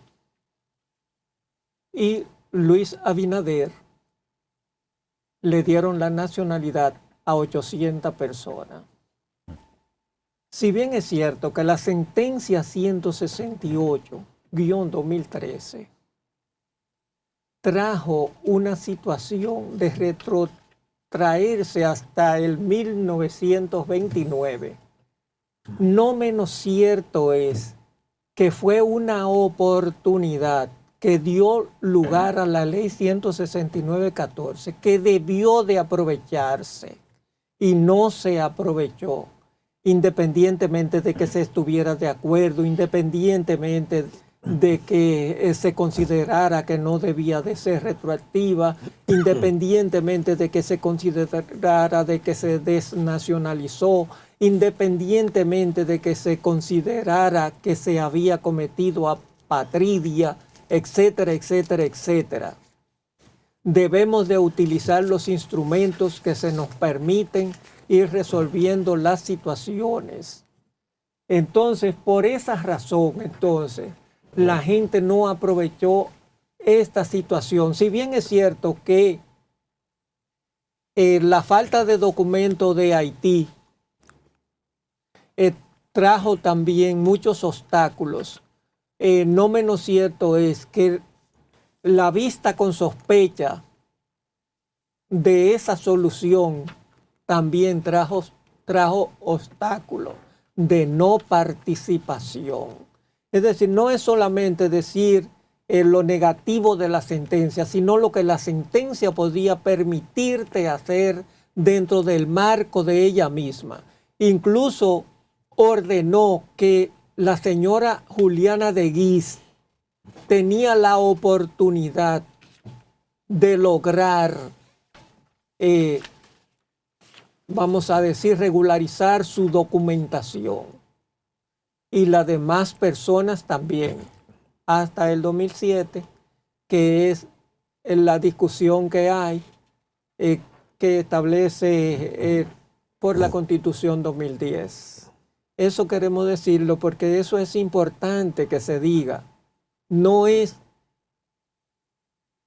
y Luis Abinader, le dieron la nacionalidad a 800 personas. Si bien es cierto que la sentencia 168-2013 trajo una situación de retrotraerse hasta el 1929, no menos cierto es que fue una oportunidad que dio lugar a la ley 169-14, que debió de aprovecharse y no se aprovechó, independientemente de que se estuviera de acuerdo, independientemente de que se considerara que no debía de ser retroactiva, independientemente de que se considerara de que se desnacionalizó, independientemente de que se considerara que se había cometido apatridia, etcétera, etcétera, etcétera. Debemos de utilizar los instrumentos que se nos permiten ir resolviendo las situaciones. Entonces, por esa razón, la gente no aprovechó esta situación. Si bien es cierto que la falta de documento de Haití trajo también muchos obstáculos, no menos cierto es que la vista con sospecha de esa solución también trajo obstáculos de no participación. Es decir, no es solamente decir lo negativo de la sentencia, sino lo que la sentencia podía permitirte hacer dentro del marco de ella misma. Incluso ordenó que la señora Juliana de Guiz tenía la oportunidad de lograr, vamos a decir, regularizar su documentación. Y las demás personas también, hasta el 2007, que es la discusión que hay, que establece por la Constitución 2010. Eso queremos decirlo porque eso es importante que se diga. No es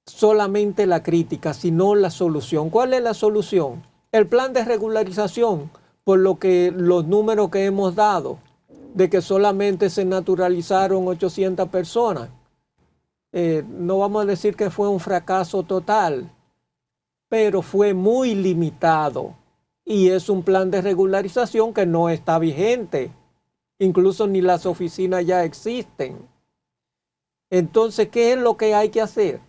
solamente la crítica, sino la solución. ¿Cuál es la solución? El plan de regularización, por lo que los números que hemos dado, de que solamente se naturalizaron 800 personas. No vamos a decir que fue un fracaso total, pero fue muy limitado. Y es un plan de regularización que no está vigente. Incluso ni las oficinas ya existen. Entonces, ¿qué es lo que hay que hacer?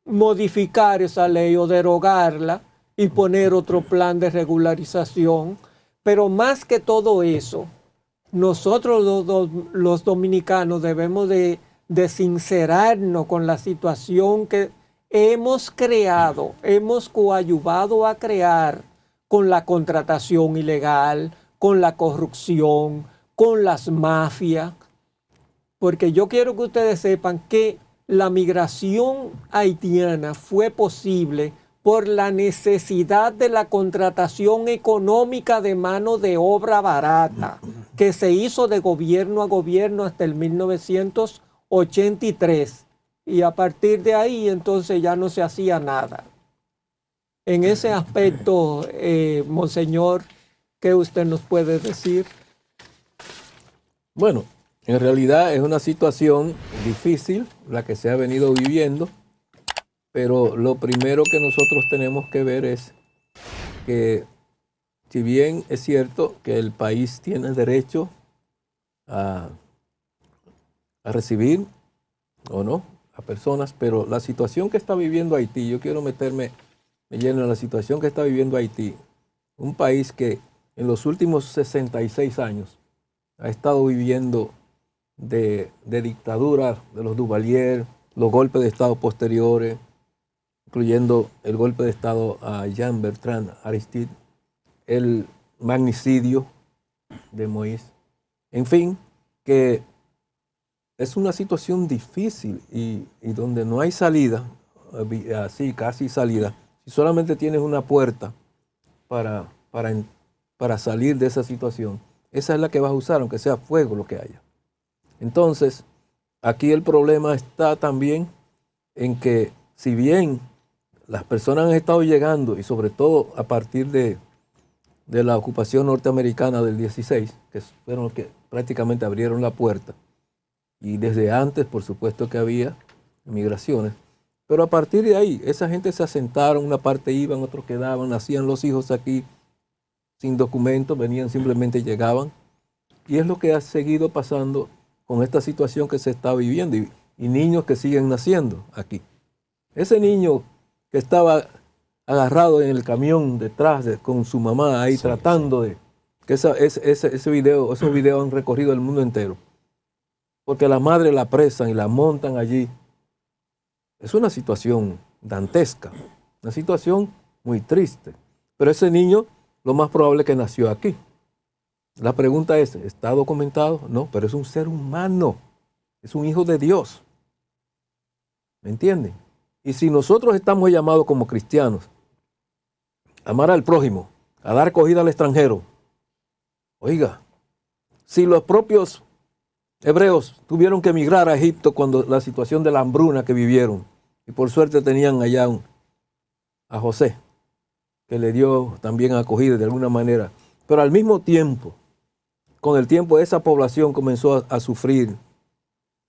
Modificar esa ley o derogarla y poner otro plan de regularización. Pero más que todo eso, nosotros los dominicanos debemos de sincerarnos con la situación que hemos creado, hemos coadyuvado a crear con la contratación ilegal, con la corrupción, con las mafias. Porque yo quiero que ustedes sepan que la migración haitiana fue posible por la necesidad de la contratación económica de mano de obra barata, que se hizo de gobierno a gobierno hasta el 1983. Y a partir de ahí entonces ya no se hacía nada. En ese aspecto, Monseñor, ¿qué usted nos puede decir? Bueno, En realidad es una situación difícil la que se ha venido viviendo, pero lo primero que nosotros tenemos que ver es que, si bien es cierto que el país tiene derecho a recibir o no a personas, pero la situación que está viviendo Haití, yo quiero meterme lleno en la situación que está viviendo Haití, un país que en los últimos 66 años ha estado viviendo de dictadura de los Duvalier, los golpes de Estado posteriores, incluyendo el golpe de Estado a Jean-Bertrand Aristide, el magnicidio de Moïse. En fin, que es una situación difícil y donde no hay salida, así casi salida. Si solamente tienes una puerta para salir de esa situación, esa es la que vas a usar, aunque sea fuego lo que haya. Entonces, aquí el problema está también en que, si bien las personas han estado llegando, y sobre todo a partir de la ocupación norteamericana del 16, que fueron los que prácticamente abrieron la puerta, y desde antes, por supuesto que había migraciones, pero a partir de ahí, esa gente se asentaron, una parte iban, otros quedaban, nacían los hijos aquí sin documentos, venían, simplemente llegaban, y es lo que ha seguido pasando con esta situación que se está viviendo, y niños que siguen naciendo aquí. Ese niño que estaba agarrado en el camión detrás con su mamá ahí, sí, tratando de... que esos videos han recorrido el mundo entero. Porque la madre la apresan y la montan allí. Es una situación dantesca, una situación muy triste. Pero ese niño, lo más probable es que nació aquí. La pregunta es, ¿está documentado? No, pero es un ser humano, es un hijo de Dios. ¿Me entienden? Y si nosotros estamos llamados como cristianos a amar al prójimo, a dar acogida al extranjero, oiga, si los propios hebreos tuvieron que emigrar a Egipto cuando la situación de la hambruna que vivieron, y por suerte tenían allá a José, que le dio también acogida de alguna manera, pero al mismo tiempo, con el tiempo esa población comenzó a sufrir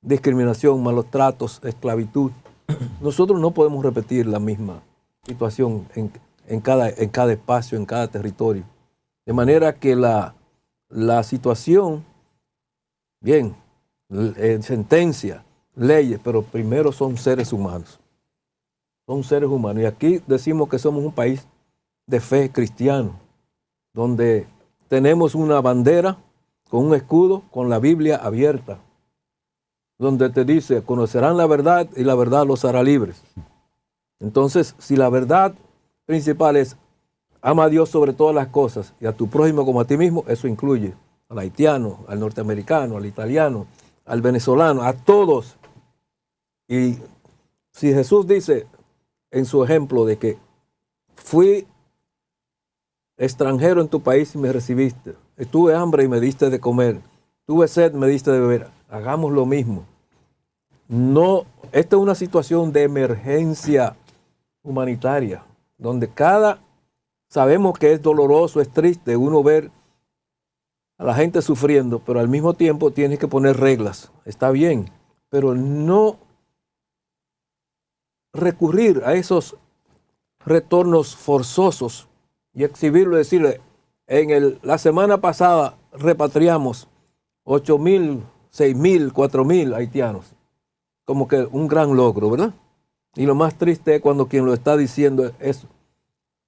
discriminación, malos tratos, esclavitud. Nosotros no podemos repetir la misma situación en cada espacio, en cada territorio. De manera que la situación, bien, sentencia, leyes, pero primero son seres humanos. Son seres humanos. Y aquí decimos que somos un país de fe cristiano, donde tenemos una bandera con un escudo, con la Biblia abierta, donde te dice, conocerán la verdad y la verdad los hará libres. Entonces, si la verdad principal es, ama a Dios sobre todas las cosas y a tu prójimo como a ti mismo, eso incluye al haitiano, al norteamericano, al italiano, al venezolano, a todos. Y si Jesús dice en su ejemplo de que fui extranjero en tu país y me recibiste, tuve hambre y me diste de comer, tuve sed, me diste de beber, hagamos lo mismo. No, esta es una situación de emergencia humanitaria, donde sabemos que es doloroso, es triste uno ver a la gente sufriendo, pero al mismo tiempo tienes que poner reglas, está bien, pero no recurrir a esos retornos forzosos y exhibirlo y decirle, la semana pasada repatriamos 8,000, 6,000, 4,000 haitianos, como que un gran logro, ¿verdad? Y lo más triste es cuando quien lo está diciendo es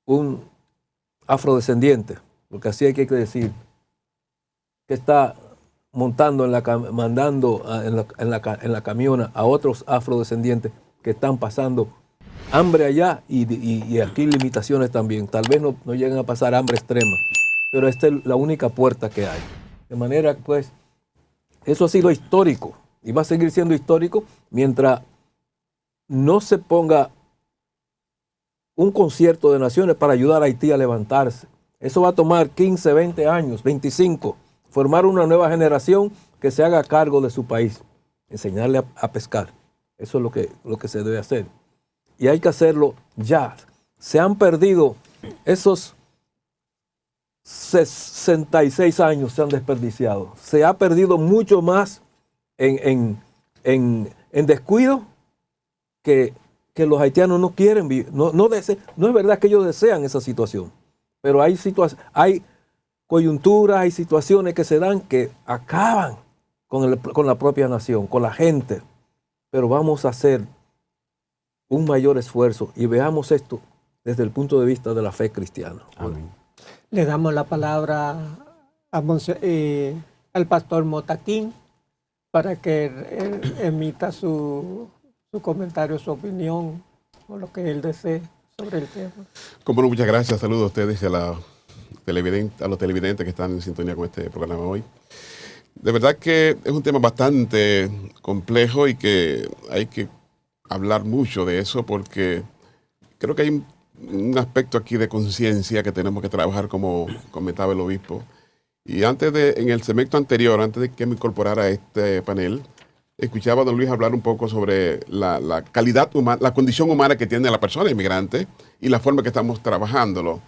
un afrodescendiente, porque así hay que decir, que está mandando en la camiona a otros afrodescendientes que están pasando hambre allá y aquí limitaciones también. Tal vez no lleguen a pasar hambre extrema, pero esta es la única puerta que hay. De manera que, pues, eso ha sido histórico y va a seguir siendo histórico mientras no se ponga un concierto de naciones para ayudar a Haití a levantarse. Eso va a tomar 15, 20 años, 25, formar una nueva generación que se haga cargo de su país, enseñarle a pescar. Eso es lo que se debe hacer. Y hay que hacerlo ya. Se han perdido esos 66 años, se han desperdiciado. Se ha perdido mucho más en descuido que los haitianos no quieren vivir. No es verdad que ellos desean esa situación, pero hay coyunturas, hay situaciones que se dan que acaban con la propia nación, con la gente. Pero vamos a hacer un mayor esfuerzo y veamos esto desde el punto de vista de la fe cristiana. Amén. Le damos la palabra al pastor Motaquín para que él emita su comentario, su opinión o lo que él desee sobre el tema. Como no, muchas gracias. Saludos a ustedes y a los televidentes que están en sintonía con este programa hoy. De verdad que es un tema bastante complejo y que hay que hablar mucho de eso porque creo que hay un aspecto aquí de conciencia que tenemos que trabajar, como comentaba el obispo. Y en el segmento anterior, antes de que me incorporara a este panel, escuchaba a don Luis hablar un poco sobre la calidad humana, la condición humana que tiene la persona inmigrante y la forma que estamos trabajándolo.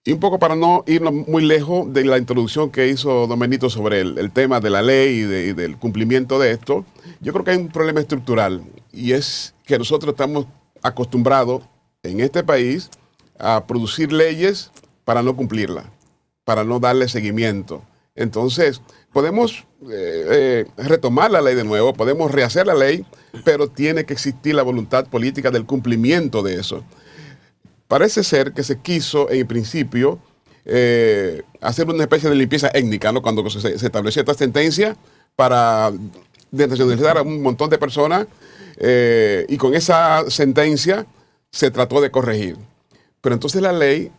Y un poco para no ir muy lejos de la introducción que hizo don Benito sobre el tema de la ley y del cumplimiento de esto, yo creo que hay un problema estructural y es que nosotros estamos acostumbrados en este país a producir leyes para no cumplirlas, para no darle seguimiento. Entonces, podemos retomar la ley de nuevo, podemos rehacer la ley, pero tiene que existir la voluntad política del cumplimiento de eso. Parece ser que se quiso, en principio, hacer una especie de limpieza étnica, ¿no? Cuando se estableció esta sentencia para desnacionalizar a un montón de personas, y con esa sentencia se trató de corregir. Pero entonces la ley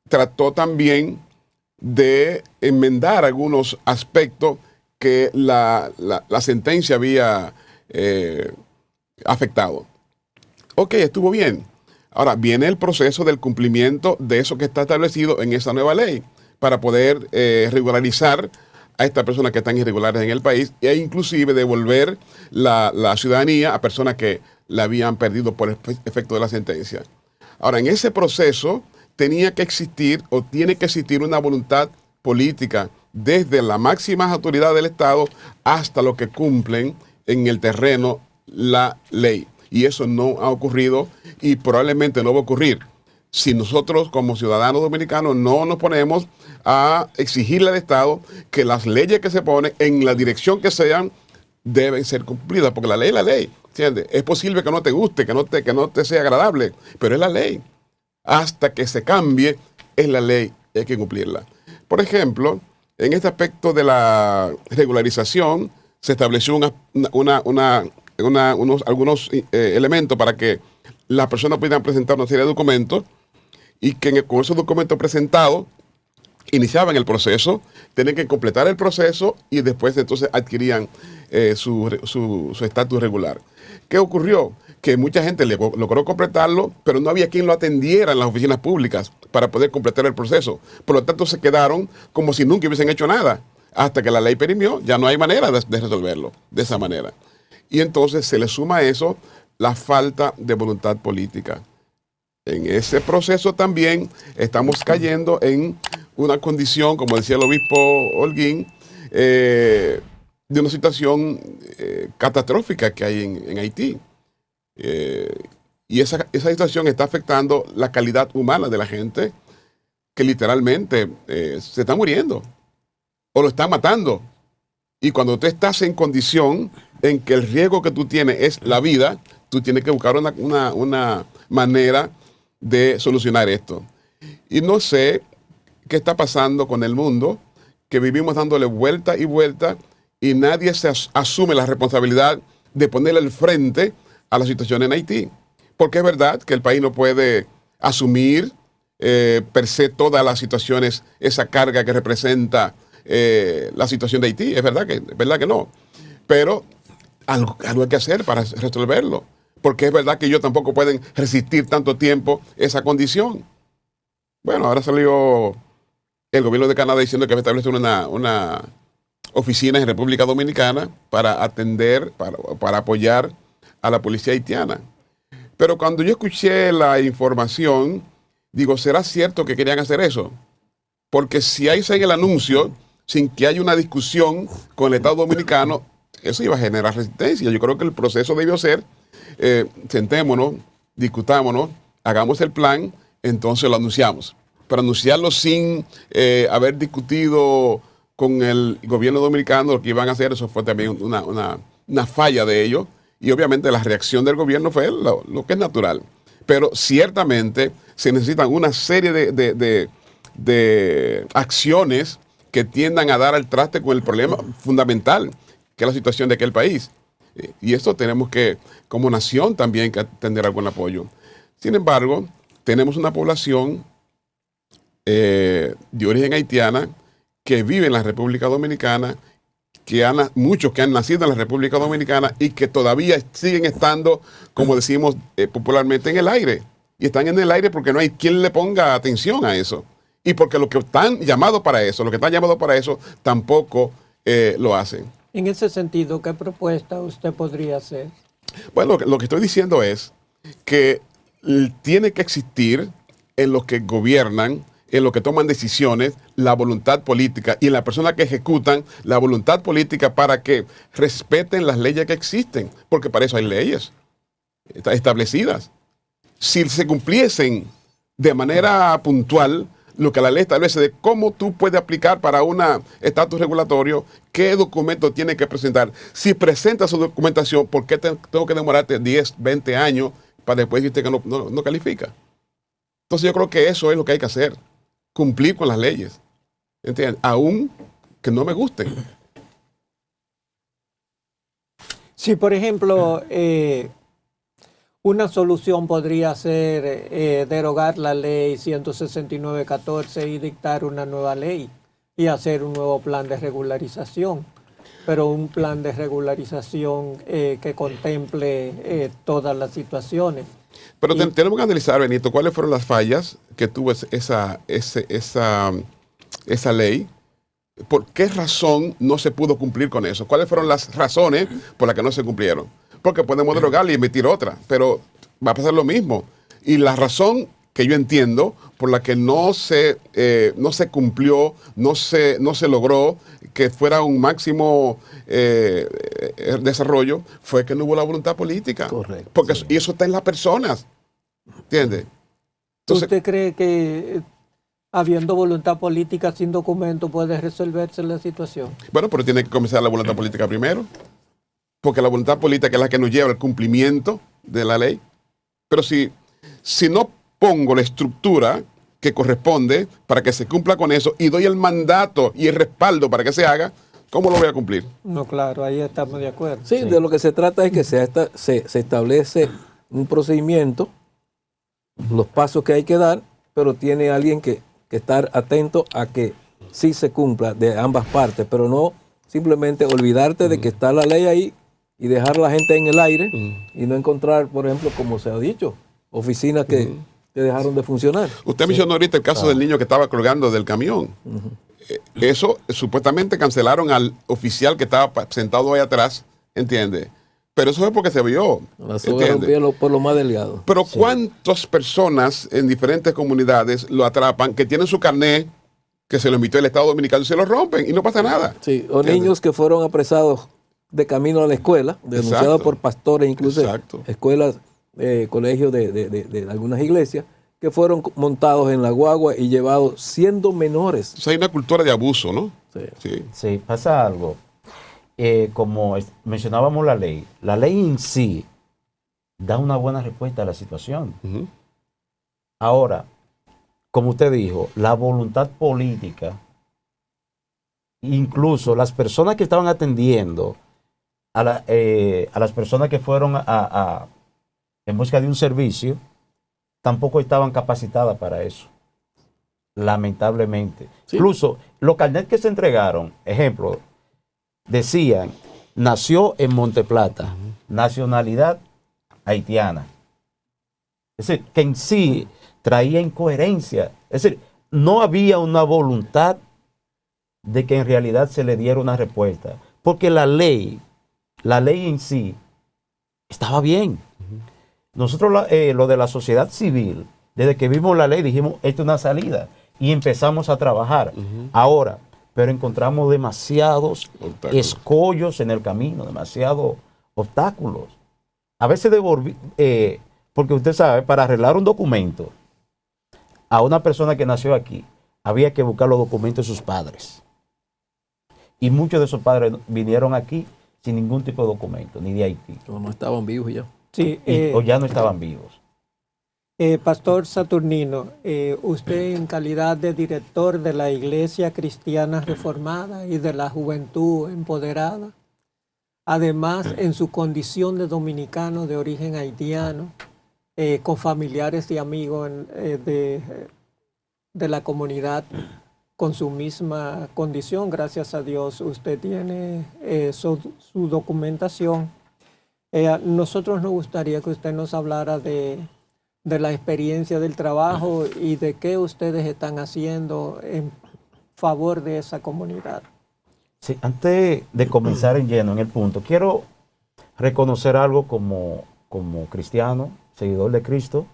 trató también de enmendar algunos aspectos que la sentencia había afectado. Ok, estuvo bien. Ahora viene el proceso del cumplimiento de eso que está establecido en esa nueva ley para poder regularizar a estas personas que están irregulares en el país e inclusive devolver la ciudadanía a personas que la habían perdido por efecto de la sentencia. Ahora, en ese proceso tenía que existir o tiene que existir una voluntad política desde las máximas autoridades del Estado hasta los que cumplen en el terreno la ley. Y eso no ha ocurrido y probablemente no va a ocurrir si nosotros como ciudadanos dominicanos no nos ponemos a exigirle al Estado que las leyes que se ponen en la dirección que sean deben ser cumplidas, porque la ley es la ley, ¿entiendes? Es posible que no te guste, que no te sea agradable, pero es la ley. Hasta que se cambie, es la ley y hay que cumplirla. Por ejemplo, en este aspecto de la regularización, se estableció algunos elementos para que las personas pudieran presentar una serie de documentos y que con esos documentos presentados iniciaban el proceso, tenían que completar el proceso y después entonces adquirían su estatus regular. ¿Qué ocurrió? Que mucha gente logró completarlo, pero no había quien lo atendiera en las oficinas públicas para poder completar el proceso. Por lo tanto, se quedaron como si nunca hubiesen hecho nada. Hasta que la ley perimió, ya no hay manera de resolverlo de esa manera. Y entonces se le suma a eso la falta de voluntad política. En ese proceso también estamos cayendo en una condición, como decía el obispo Holguín, de una situación catastrófica que hay en Haití. Y esa situación está afectando la calidad humana de la gente que literalmente se está muriendo o lo están matando. Y cuando tú estás en condición en que el riesgo que tú tienes es la vida, tú tienes que buscar una manera de solucionar esto. Y no sé qué está pasando con el mundo, que vivimos dándole vuelta y vuelta y nadie se asume la responsabilidad de ponerle el frente a la situación en Haití. Porque es verdad que el país no puede asumir per se todas las situaciones, esa carga que representa la situación de Haití. Es verdad que no. Pero algo hay que hacer para resolverlo. Porque es verdad que ellos tampoco pueden resistir tanto tiempo esa condición. Bueno, ahora salió el gobierno de Canadá diciendo que va a establecer una oficina en República Dominicana para atender, para apoyar a la policía haitiana. Pero cuando yo escuché la información, digo, ¿será cierto que querían hacer eso? Porque si ahí en el anuncio sin que haya una discusión con el Estado Dominicano, eso iba a generar resistencia. Yo creo que el proceso debió ser, sentémonos, discutámonos, hagamos el plan, entonces lo anunciamos. Pero anunciarlo sin haber discutido con el gobierno dominicano lo que iban a hacer, eso fue también una falla de ellos. Y obviamente la reacción del gobierno fue lo que es natural. Pero ciertamente se necesitan una serie de acciones que tiendan a dar al traste con el problema fundamental, que es la situación de aquel país. Y esto tenemos que, como nación, también que tener algún apoyo. Sin embargo, tenemos una población de origen haitiana que vive en la República Dominicana, muchos que han nacido en la República Dominicana y que todavía siguen estando, como decimos popularmente, en el aire. Y están en el aire porque no hay quien le ponga atención a eso. Y porque los que están llamados para eso, tampoco lo hacen. En ese sentido, ¿qué propuesta usted podría hacer? Bueno, lo que estoy diciendo es que tiene que existir en los que gobiernan, en los que toman decisiones, la voluntad política, y en las personas que ejecutan la voluntad política para que respeten las leyes que existen, porque para eso hay leyes establecidas. Si se cumpliesen de manera puntual lo que la ley establece de cómo tú puedes aplicar para un estatus regulatorio, qué documento tienes que presentar. Si presentas su documentación, ¿por qué tengo que demorarte 10, 20 años para después decirte que no califica? Entonces yo creo que eso es lo que hay que hacer, cumplir con las leyes, ¿entiendes? Aún que no me gusten. Si, por ejemplo, una solución podría ser derogar la ley 169-14 y dictar una nueva ley y hacer un nuevo plan de regularización, pero un plan de regularización que contemple todas las situaciones. Pero tenemos que analizar, Benito, cuáles fueron las fallas que tuvo esa ley. ¿Por qué razón no se pudo cumplir con eso? ¿Cuáles fueron las razones por las que no se cumplieron? Porque podemos derogarla y emitir otra, pero va a pasar lo mismo. Y la razón que yo entiendo por la que no se cumplió, no se logró que fuera un máximo desarrollo, fue que no hubo la voluntad política. Correcto. Porque y eso está en las personas. ¿Entiendes? Entonces, ¿usted cree que habiendo voluntad política sin documento puede resolverse la situación? bueno, pero tiene que comenzar la voluntad política primero. Porque la voluntad política es la que nos lleva al cumplimiento de la ley. Pero si no pongo la estructura que corresponde para que se cumpla con eso y doy el mandato y el respaldo para que se haga, ¿cómo lo voy a cumplir? No, claro, ahí estamos de acuerdo. Sí, de lo que se trata es que se establece un procedimiento, los pasos que hay que dar, pero tiene alguien que estar atento a que sí se cumpla de ambas partes, pero no simplemente olvidarte de que está la ley ahí y dejar a la gente en el aire y no encontrar, por ejemplo, como se ha dicho, oficinas que dejaron de funcionar. Usted mencionó ahorita el caso del niño que estaba colgando del camión. Eso supuestamente cancelaron al oficial que estaba sentado ahí atrás, ¿entiende? Pero eso es porque se vio. La soga rompía por lo más delgado. Pero ¿cuántas personas en diferentes comunidades lo atrapan, que tienen su carnet, que se lo emitió el Estado Dominicano y se lo rompen y no pasa nada? Sí, o niños que fueron apresados de camino a la escuela, denunciados por pastores, incluso escuelas, colegios de algunas iglesias, que fueron montados en la guagua y llevados siendo menores. O sea, hay una cultura de abuso, ¿no? Sí, pasa algo. Como mencionábamos la ley en sí da una buena respuesta a la situación. Ahora, como usted dijo, la voluntad política, incluso las personas que estaban atendiendo a las personas que fueron en busca de un servicio, tampoco estaban capacitadas para eso, lamentablemente. Sí. Incluso los carnets que se entregaron, ejemplo, decían, nació en Monteplata, nacionalidad haitiana. Es decir, que en sí traía incoherencia. Es decir, no había una voluntad de que en realidad se le diera una respuesta, porque la ley en sí estaba bien. Nosotros lo de la sociedad civil, desde que vimos la ley dijimos, esto es una salida y empezamos a trabajar. Ahora, pero encontramos demasiados Obstáculos. escollos en el camino, demasiados obstáculos. A veces porque usted sabe, para arreglar un documento a una persona que nació aquí, había que buscar los documentos de sus padres. Y muchos de esos padres vinieron aquí sin ningún tipo de documento, ni de Haití. O no estaban vivos ya. Sí, O ya no estaban vivos. Pastor Saturnino, usted en calidad de director de la Iglesia Cristiana Reformada y de la Juventud Empoderada, además en su condición de dominicano de origen haitiano, con familiares y amigos de la comunidad con su misma condición, gracias a Dios usted tiene su documentación. Nosotros nos gustaría que usted nos hablara de la experiencia del trabajo y de qué ustedes están haciendo en favor de esa comunidad. Sí, antes de comenzar en lleno en el punto, quiero reconocer algo como cristiano, seguidor de Cristo,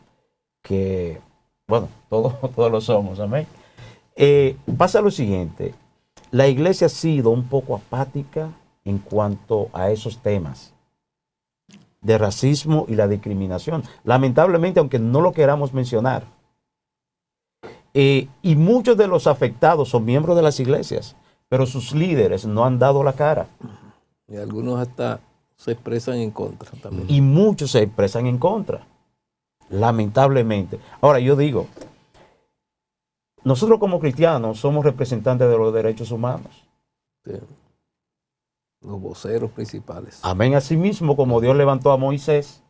que, bueno, todos lo somos, amén. Pasa lo siguiente, la iglesia ha sido un poco apática en cuanto a esos temas de racismo y la discriminación. Lamentablemente, aunque no lo queramos mencionar. Y muchos de los afectados son miembros de las iglesias, pero sus líderes no han dado la cara. Y algunos hasta se expresan en contra también. Y muchos se expresan en contra, lamentablemente. Ahora, yo digo, nosotros como cristianos somos representantes de los derechos humanos. Sí. Los voceros principales. Amén. Asimismo, como Dios levantó a Moisés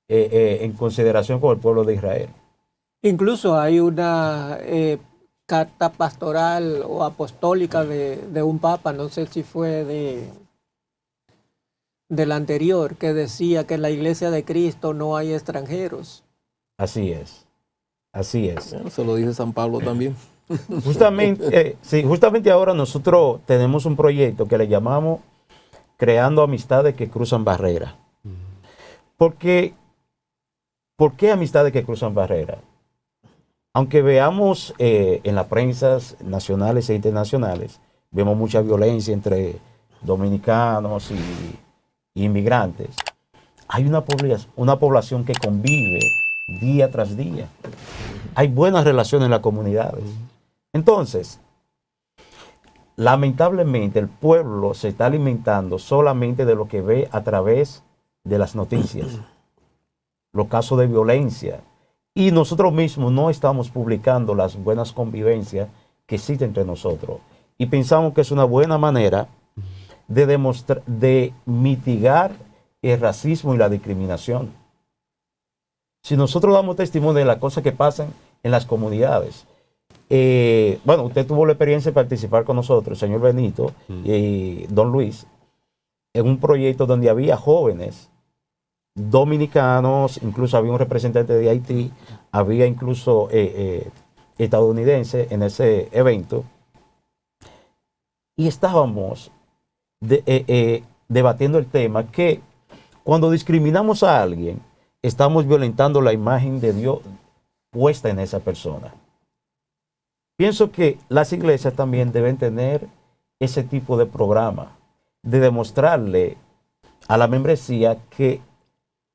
en consideración con el pueblo de Israel. Incluso hay una carta pastoral o apostólica de un papa, no sé si fue del anterior, que decía que en la iglesia de Cristo no hay extranjeros. Así es. Así es. Bueno, se lo dice San Pablo también. Justamente, sí, justamente ahora nosotros tenemos un proyecto que le llamamos Creando Amistades que Cruzan Barreras. ¿Por qué amistades que cruzan barreras? Aunque veamos en las prensas nacionales e internacionales, vemos mucha violencia entre dominicanos y inmigrantes. Hay una población que convive día tras día. Hay buenas relaciones en las comunidades. Entonces, lamentablemente el pueblo se está alimentando solamente de lo que ve a través de las noticias, los casos de violencia, y nosotros mismos no estamos publicando las buenas convivencias que existen entre nosotros. Y pensamos que es una buena manera de mitigar el racismo y la discriminación. Si nosotros damos testimonio de las cosas que pasan en las comunidades, bueno, usted tuvo la experiencia de participar con nosotros, el señor Benito y don Luis, en un proyecto donde había jóvenes dominicanos, incluso había un representante de Haití, había incluso estadounidenses en ese evento, y estábamos debatiendo el tema que cuando discriminamos a alguien, estamos violentando la imagen de Dios puesta en esa persona. Pienso que las iglesias también deben tener ese tipo de programa, de demostrarle a la membresía que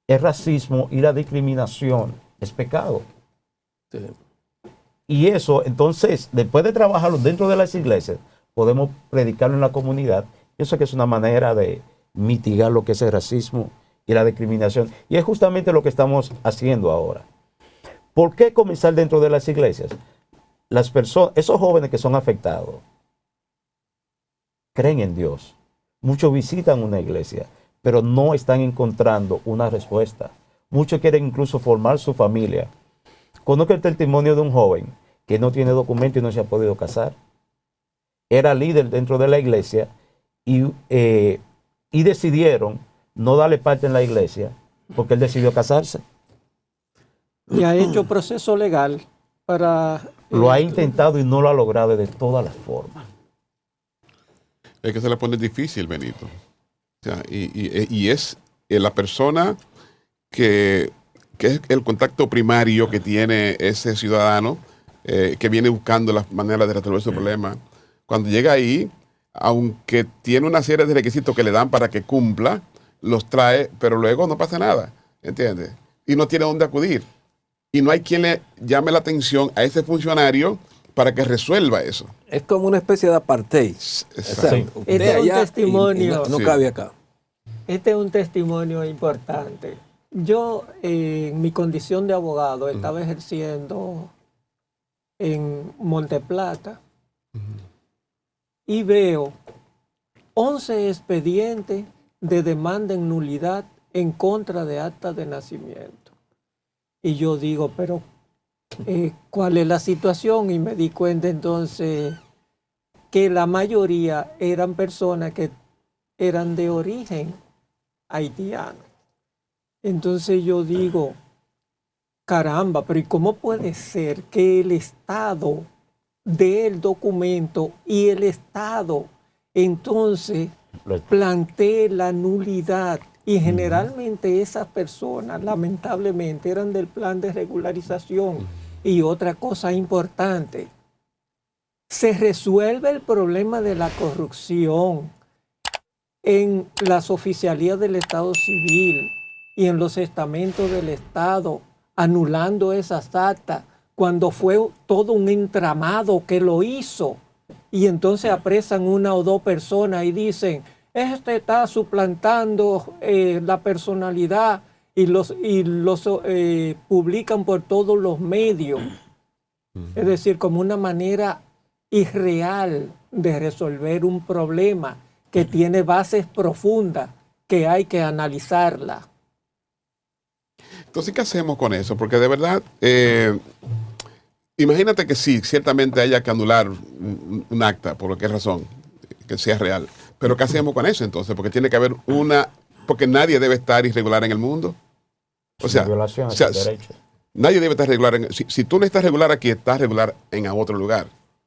el racismo y la discriminación es pecado. Sí. Y eso, entonces, después de trabajarlo dentro de las iglesias, podemos predicarlo en la comunidad. Pienso que es una manera de mitigar lo que es el racismo y la discriminación. Y es justamente lo que estamos haciendo ahora. ¿Por qué comenzar dentro de las iglesias? Las personas, esos jóvenes que son afectados, creen en Dios. Muchos visitan una iglesia, pero no están encontrando una respuesta. Muchos quieren incluso formar su familia. Conozco el testimonio de un joven que no tiene documento y no se ha podido casar. Era líder dentro de la iglesia y decidieron no darle parte en la iglesia porque él decidió casarse. Y ha hecho proceso legal para... Lo ha intentado y no lo ha logrado de todas las formas. Es que se le pone difícil, Benito. O sea, y es la persona que es el contacto primario que tiene ese ciudadano que viene buscando las maneras de resolver su problema. cuando llega ahí, aunque tiene una serie de requisitos que le dan para que cumpla, los trae, pero luego no pasa nada, ¿entiendes? Y no tiene dónde acudir. Y no hay quien le llame la atención a ese funcionario para que resuelva eso. Es como una especie de apartheid. Exacto. Este es un testimonio. No Sí. cabe acá. Este es un testimonio importante. Yo, en mi condición de abogado, estaba ejerciendo en Monteplata y veo 11 expedientes de demanda en nulidad en contra de acta de nacimiento. Y yo digo, pero ¿cuál es la situación? Y me di cuenta entonces que la mayoría eran personas que eran de origen haitiano. Entonces yo digo, caramba, pero ¿y cómo puede ser que el Estado dé el documento y el Estado entonces plantee la nulidad? Y generalmente esas personas, lamentablemente, eran del plan de regularización. Y otra cosa importante, se resuelve el problema de la corrupción en las oficialías del Estado civil y en los estamentos del Estado, anulando esas actas, cuando fue todo un entramado que lo hizo. Y entonces apresan una o dos personas y dicen, este está suplantando la personalidad y los publican por todos los medios. Es decir, como una manera irreal de resolver un problema que tiene bases profundas que hay que analizarla. Entonces, ¿qué hacemos con eso? Porque de verdad, imagínate que sí, ciertamente haya que anular un acta, por qué razón, que sea real. Pero ¿qué hacemos con eso entonces? Porque tiene que haber porque nadie debe estar irregular en el mundo. O sea, violación a sus derechos. nadie debe estar regular. Si tú no estás regular aquí, estás regular en otro lugar.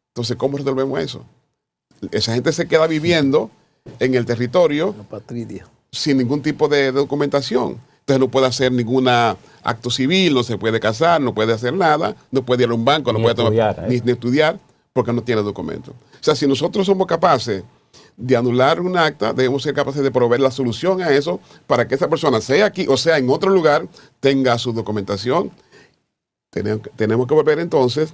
Entonces, ¿cómo resolvemos eso? Esa gente se queda viviendo en el territorio La patria. sin ningún tipo de documentación. Entonces no puede hacer ningún acto civil, no se puede casar, no puede hacer nada, no puede ir a un banco, no Ni puede estudiar, ni estudiar, porque no tiene documento. O sea, si nosotros somos capaces de anular un acta, debemos ser capaces de proveer la solución a eso para que esa persona, sea aquí o sea en otro lugar, tenga su documentación. Tenemos que volver entonces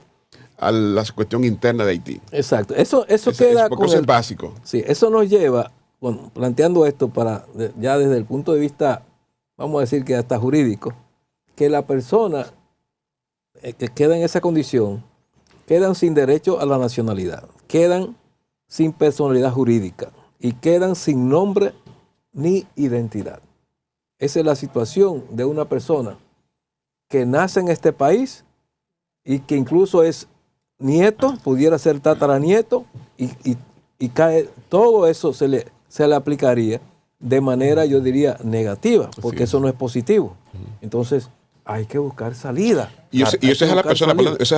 a la cuestión interna de Haití. Exacto. Eso queda porque con eso es básico. Sí, eso nos lleva, bueno, planteando esto ya desde el punto de vista, vamos a decir que hasta jurídico, que la persona que queda en esa condición quedan sin derecho a la nacionalidad, quedan sin personalidad jurídica y quedan sin nombre ni identidad. Esa es la situación de una persona que nace en este país y que incluso es nieto, pudiera ser tataranieto, y cae, todo eso se le aplicaría de manera, yo diría, negativa, porque eso no es positivo. Entonces, hay que buscar salida. Y esa es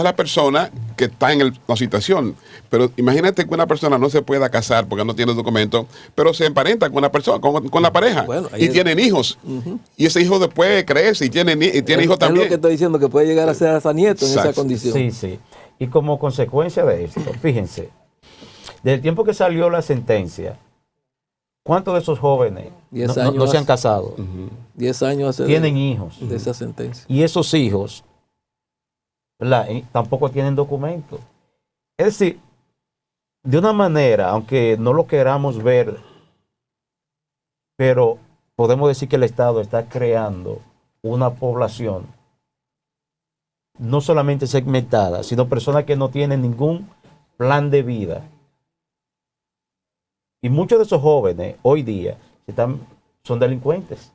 la persona que está en la situación. Pero imagínate que una persona no se pueda casar porque no tiene documento, pero se emparenta con una persona, con la pareja, Bueno, y tienen hijos. Y ese hijo después crece y tiene hijos también. Es lo que estoy diciendo, que puede llegar a ser hasta nieto en esa condición. Sí, sí. Y como consecuencia de esto, fíjense, desde el tiempo que salió la sentencia, ¿cuántos de esos jóvenes no se han casado? 10 años hace Tienen hijos. de esa sentencia. Y esos hijos, ¿verdad? Tampoco tienen documentos. Es decir, de una manera, aunque no lo queramos ver, pero podemos decir que el Estado está creando una población no solamente segmentada, sino personas que no tienen ningún plan de vida. Y muchos de esos jóvenes hoy día son delincuentes.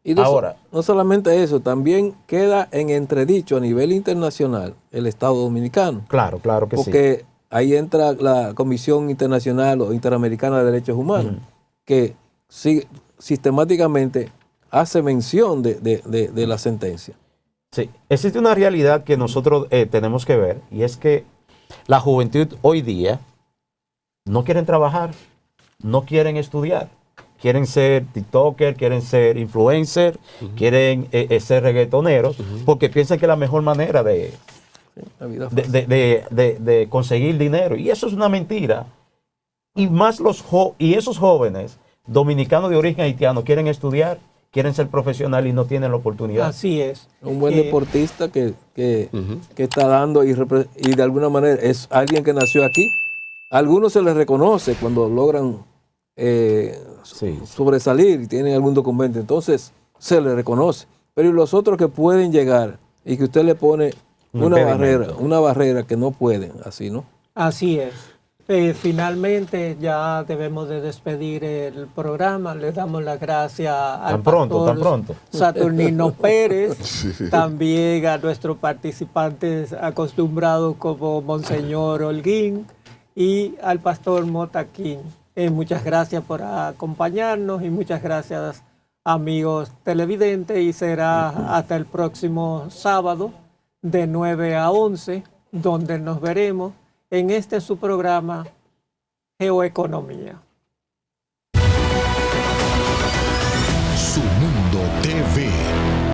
Y Ahora, no solamente eso, también queda en entredicho a nivel internacional el Estado Dominicano. claro que sí. Porque ahí entra la Comisión Internacional o Interamericana de Derechos Humanos, que sistemáticamente hace mención de la sentencia. Sí, existe una realidad que nosotros tenemos que ver, y es que la juventud hoy día no quieren trabajar, no quieren estudiar, quieren ser TikToker, quieren ser influencer, quieren ser reggaetoneros, porque piensan que es la mejor manera de conseguir dinero. Y eso es una mentira. Y más y esos jóvenes dominicanos de origen haitiano quieren estudiar, quieren ser profesionales y no tienen la oportunidad. Así es. Un buen deportista que está dando y de alguna manera es alguien que nació aquí. A algunos se les reconoce cuando logran sobresalir y tienen algún documento, entonces se les reconoce. Pero ¿y los otros que pueden llegar y que usted le pone una barrera que no pueden, así, ¿no? Así es. Finalmente ya debemos de despedir el programa. Le damos las gracias al pastor Saturnino Pérez, también a nuestros participantes acostumbrados como Monseñor Holguín y al pastor Motaquín. Muchas gracias por acompañarnos y muchas gracias, amigos televidentes, y será hasta el próximo sábado de 9 a 11, donde nos veremos en su programa Geoeconomía.